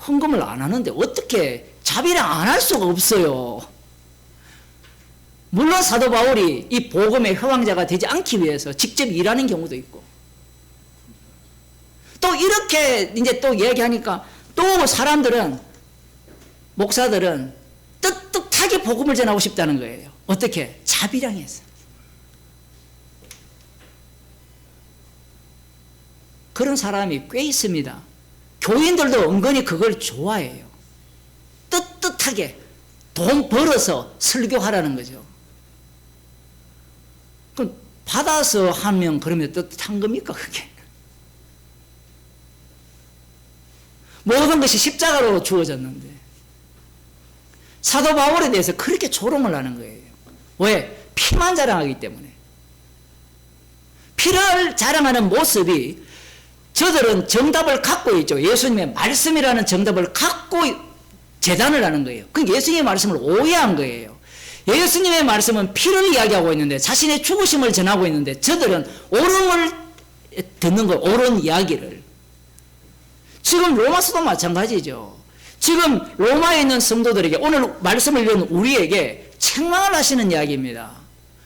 헌금을 안 하는데 어떻게 자비랑 안 할 수가 없어요. 물론 사도 바울이 이 복음의 회왕자가 되지 않기 위해서 직접 일하는 경우도 있고, 또 이렇게 이제 또 얘기하니까 또 사람들은, 목사들은 떳떳하게 복음을 전하고 싶다는 거예요. 어떻게? 자비랑 해서. 그런 사람이 꽤 있습니다. 교인들도 은근히 그걸 좋아해요. 떳떳하게 돈 벌어서 설교하라는 거죠. 그럼 받아서 하면 그러면 떳떳한 겁니까, 그게? 모든 것이 십자가로 주어졌는데 사도 바울에 대해서 그렇게 조롱을 하는 거예요. 왜? 피만 자랑하기 때문에. 피를 자랑하는 모습이, 저들은 정답을 갖고 있죠. 예수님의 말씀이라는 정답을 갖고 재단을 하는 거예요. 그 예수님의 말씀을 오해한 거예요. 예수님의 말씀은 피를 이야기하고 있는데, 자신의 죽으심을 전하고 있는데, 저들은 옳음을 듣는 거예요. 옳은 이야기를. 지금 로마서도 마찬가지죠. 지금 로마에 있는 성도들에게, 오늘 말씀을 읽은 우리에게 책망을 하시는 이야기입니다.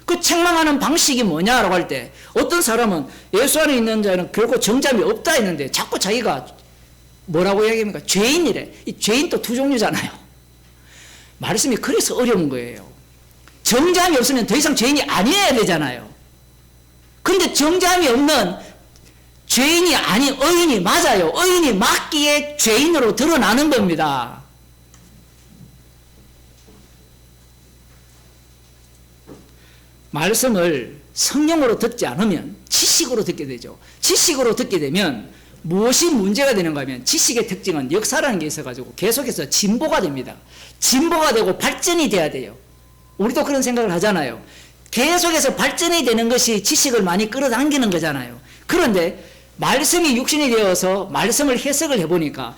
그 책망하는 방식이 뭐냐라고 할 때, 어떤 사람은 예수 안에 있는 자는 결코 정잠이 없다 했는데 자꾸 자기가 뭐라고 이야기합니까? 죄인이래. 이 죄인도 두 종류잖아요. 말씀이 그래서 어려운 거예요. 정잠이 없으면 더 이상 죄인이 아니어야 되잖아요. 근데 정잠이 없는 죄인이 아닌 의인이 맞아요. 의인이 맞기에 죄인으로 드러나는 겁니다. 말씀을 성령으로 듣지 않으면 지식으로 듣게 되죠. 지식으로 듣게 되면 무엇이 문제가 되는가 하면, 지식의 특징은 역사라는 게 있어가지고 계속해서 진보가 됩니다. 진보가 되고 발전이 돼야 돼요. 우리도 그런 생각을 하잖아요. 계속해서 발전이 되는 것이 지식을 많이 끌어당기는 거잖아요. 그런데 말씀이 육신이 되어서 말씀을 해석을 해보니까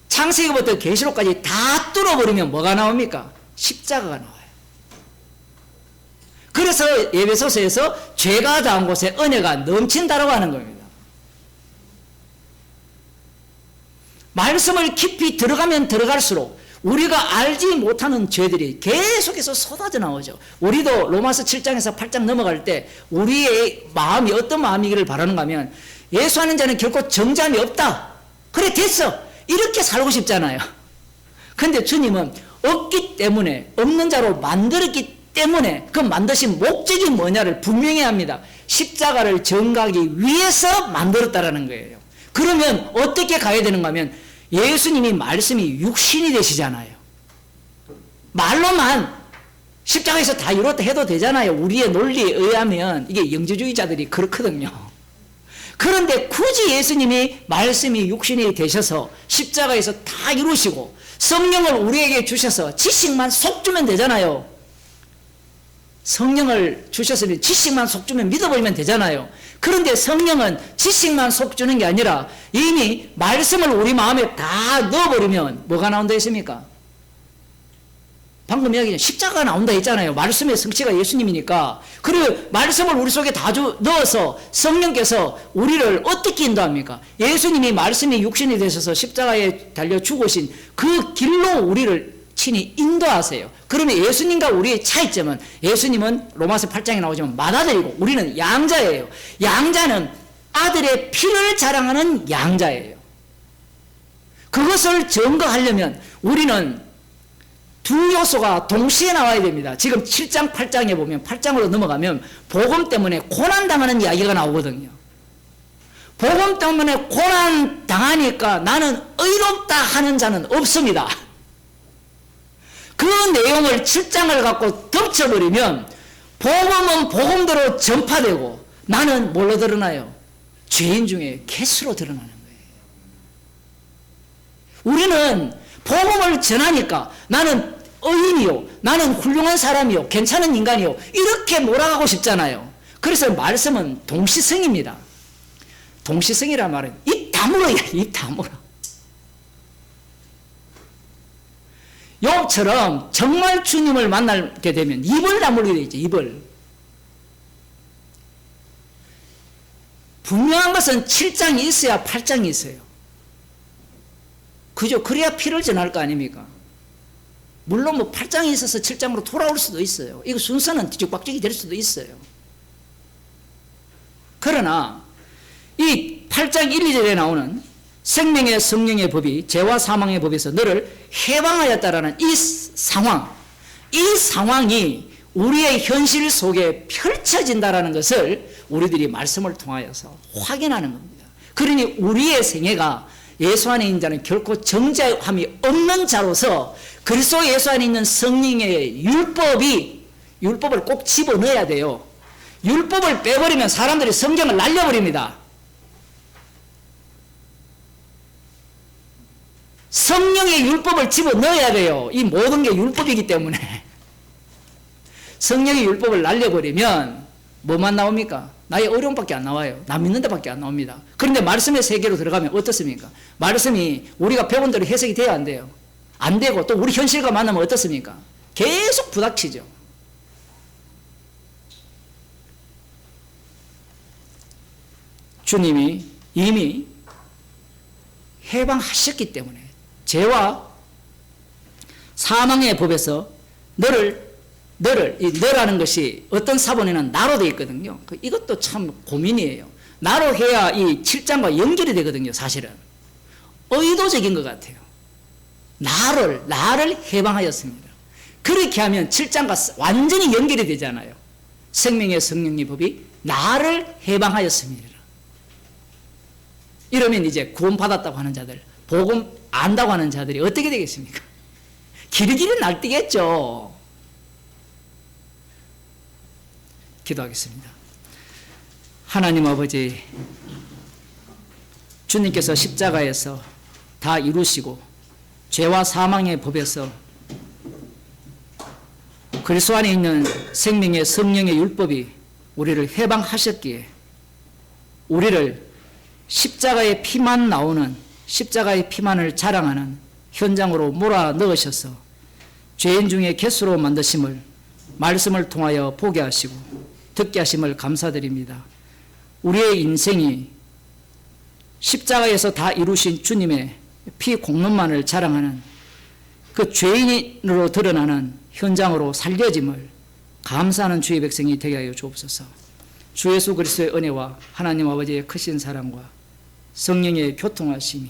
창세기부터 계시록까지 다 뚫어버리면 뭐가 나옵니까? 십자가가 나와요. 그래서 에베소서에서 죄가 닿은 곳에 은혜가 넘친다라고 하는 겁니다. 말씀을 깊이 들어가면 들어갈수록 우리가 알지 못하는 죄들이 계속해서 쏟아져 나오죠. 우리도 로마서 7장에서 8장 넘어갈 때 우리의 마음이 어떤 마음이기를 바라는가 하면, 예수하는 자는 결코 정잠이 없다. 그래 됐어. 이렇게 살고 싶잖아요. 근데 주님은 없기 때문에, 없는 자로 만들었기 때문에 그 만드신 목적이 뭐냐를 분명히 합니다. 십자가를 전가하기 위해서 만들었다라는 거예요. 그러면 어떻게 가야 되는가 하면, 예수님이 말씀이 육신이 되시잖아요. 말로만 십자가에서 다 이뤘다 해도 되잖아요. 우리의 논리에 의하면. 이게 영지주의자들이 그렇거든요. 그런데 굳이 예수님이 말씀이 육신이 되셔서 십자가에서 다 이루시고 성령을 우리에게 주셔서 지식만 속 주면 되잖아요. 성령을 주셨으니 지식만 속 주면 믿어버리면 되잖아요. 그런데 성령은 지식만 속 주는 게 아니라 이미 말씀을 우리 마음에 다 넣어버리면 뭐가 나온다 했습니까? 방금 이야기한 십자가가 나온다 했잖아요. 말씀의 성취가 예수님이니까. 그리고 말씀을 우리 속에 다 넣어서 성령께서 우리를 어떻게 인도합니까? 예수님이 말씀이 육신이 되셔서 십자가에 달려 죽으신 그 길로 우리를 친히 인도하세요. 그러면 예수님과 우리의 차이점은, 예수님은 로마서 8장에 나오지만 맏아들이고 우리는 양자예요. 양자는 아들의 피를 자랑하는 양자예요. 그것을 증거하려면 우리는 두 요소가 동시에 나와야 됩니다. 지금 7장 8장에 보면, 8장으로 넘어가면 복음 때문에 고난당하는 이야기가 나오거든요. 복음 때문에 고난당하니까 나는 의롭다 하는 자는 없습니다. 그 내용을 7장을 갖고 덮쳐버리면 복음은 복음대로 전파되고 나는 뭘로 드러나요? 죄인 중에 개수로 드러나는 거예요. 우리는 복음을 전하니까 나는 의인이요, 나는 훌륭한 사람이요, 괜찮은 인간이요, 이렇게 몰아가고 싶잖아요. 그래서 말씀은 동시성입니다. 동시성이란 말은 입 다물어야, 입 다물어. 욥처럼 정말 주님을 만나게 되면 입을 다물게 되죠. 입을. 분명한 것은 7장이 있어야 8장이 있어요. 그죠? 그래야 피를 전할 거 아닙니까? 물론 뭐 8장이 있어서 7장으로 돌아올 수도 있어요. 이거 순서는 뒤죽박죽이 될 수도 있어요. 그러나 이 8장 1, 2절에 나오는 생명의 성령의 법이 죄와 사망의 법에서 너를 해방하였다라는 이 상황이 우리의 현실 속에 펼쳐진다라는 것을 우리들이 말씀을 통하여서 확인하는 겁니다. 그러니 우리의 생애가 예수 안에 있는 자는 결코 정죄함이 없는 자로서 그리스도 예수 안에 있는 성령의 율법을 꼭 집어넣어야 돼요. 율법을 빼버리면 사람들이 성경을 날려버립니다. 성령의 율법을 집어넣어야 돼요. 이 모든 게 율법이기 때문에. 성령의 율법을 날려버리면 뭐만 나옵니까? 나의 어려움밖에 안 나와요. 나 믿는 데밖에 안 나옵니다. 그런데 말씀의 세계로 들어가면 어떻습니까? 말씀이 우리가 배운 대로 해석이 돼야 안 돼요. 안 되고 또 우리 현실과 만나면 어떻습니까? 계속 부닥치죠. 주님이 이미 해방하셨기 때문에 죄와 사망의 법에서 너라는 것이 어떤 사본에는 나로 되어 있거든요. 이것도 참 고민이에요. 나로 해야 이 7장과 연결이 되거든요. 사실은 의도적인 것 같아요. 나를 해방하였습니다. 그렇게 하면 7장과 완전히 연결이 되잖아요. 생명의 성령의 법이 나를 해방하였습니다. 이러면 이제 구원받았다고 하는 자들, 복음 안다고 하는 자들이 어떻게 되겠습니까? 길길이 날뛰겠죠. 기도하겠습니다. 하나님 아버지, 주님께서 십자가에서 다 이루시고 죄와 사망의 법에서 그리스도 안에 있는 생명의 성령의 율법이 우리를 해방하셨기에 우리를 십자가의 피만 나오는, 십자가의 피만을 자랑하는 현장으로 몰아 넣으셔서 죄인 중에 개수로 만드심을 말씀을 통하여 보게 하시고 듣게 하심을 감사드립니다. 우리의 인생이 십자가에서 다 이루신 주님의 피 공로만을 자랑하는 그 죄인으로 드러나는 현장으로 살려짐을 감사하는 주의 백성이 되게 하여 주옵소서. 주 예수 그리스도의 은혜와 하나님 아버지의 크신 사랑과 성령의 교통하심이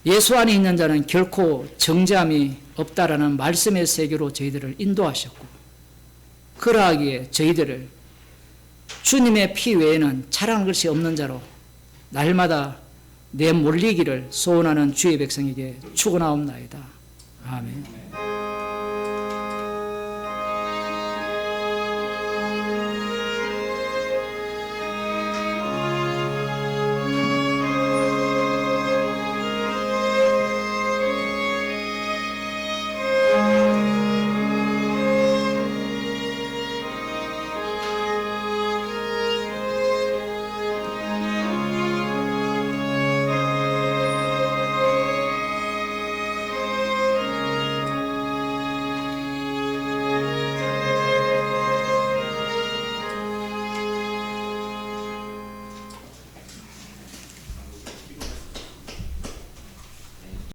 예수 안에 있는 자는 결코 정죄함이 없다라는 말씀의 세계로 저희들을 인도하셨고, 그러하기에 저희들을 주님의 피 외에는 자랑할 것이 없는 자로 날마다 내몰리기를 소원하는 주의 백성에게 축원하옵나이다. 아멘.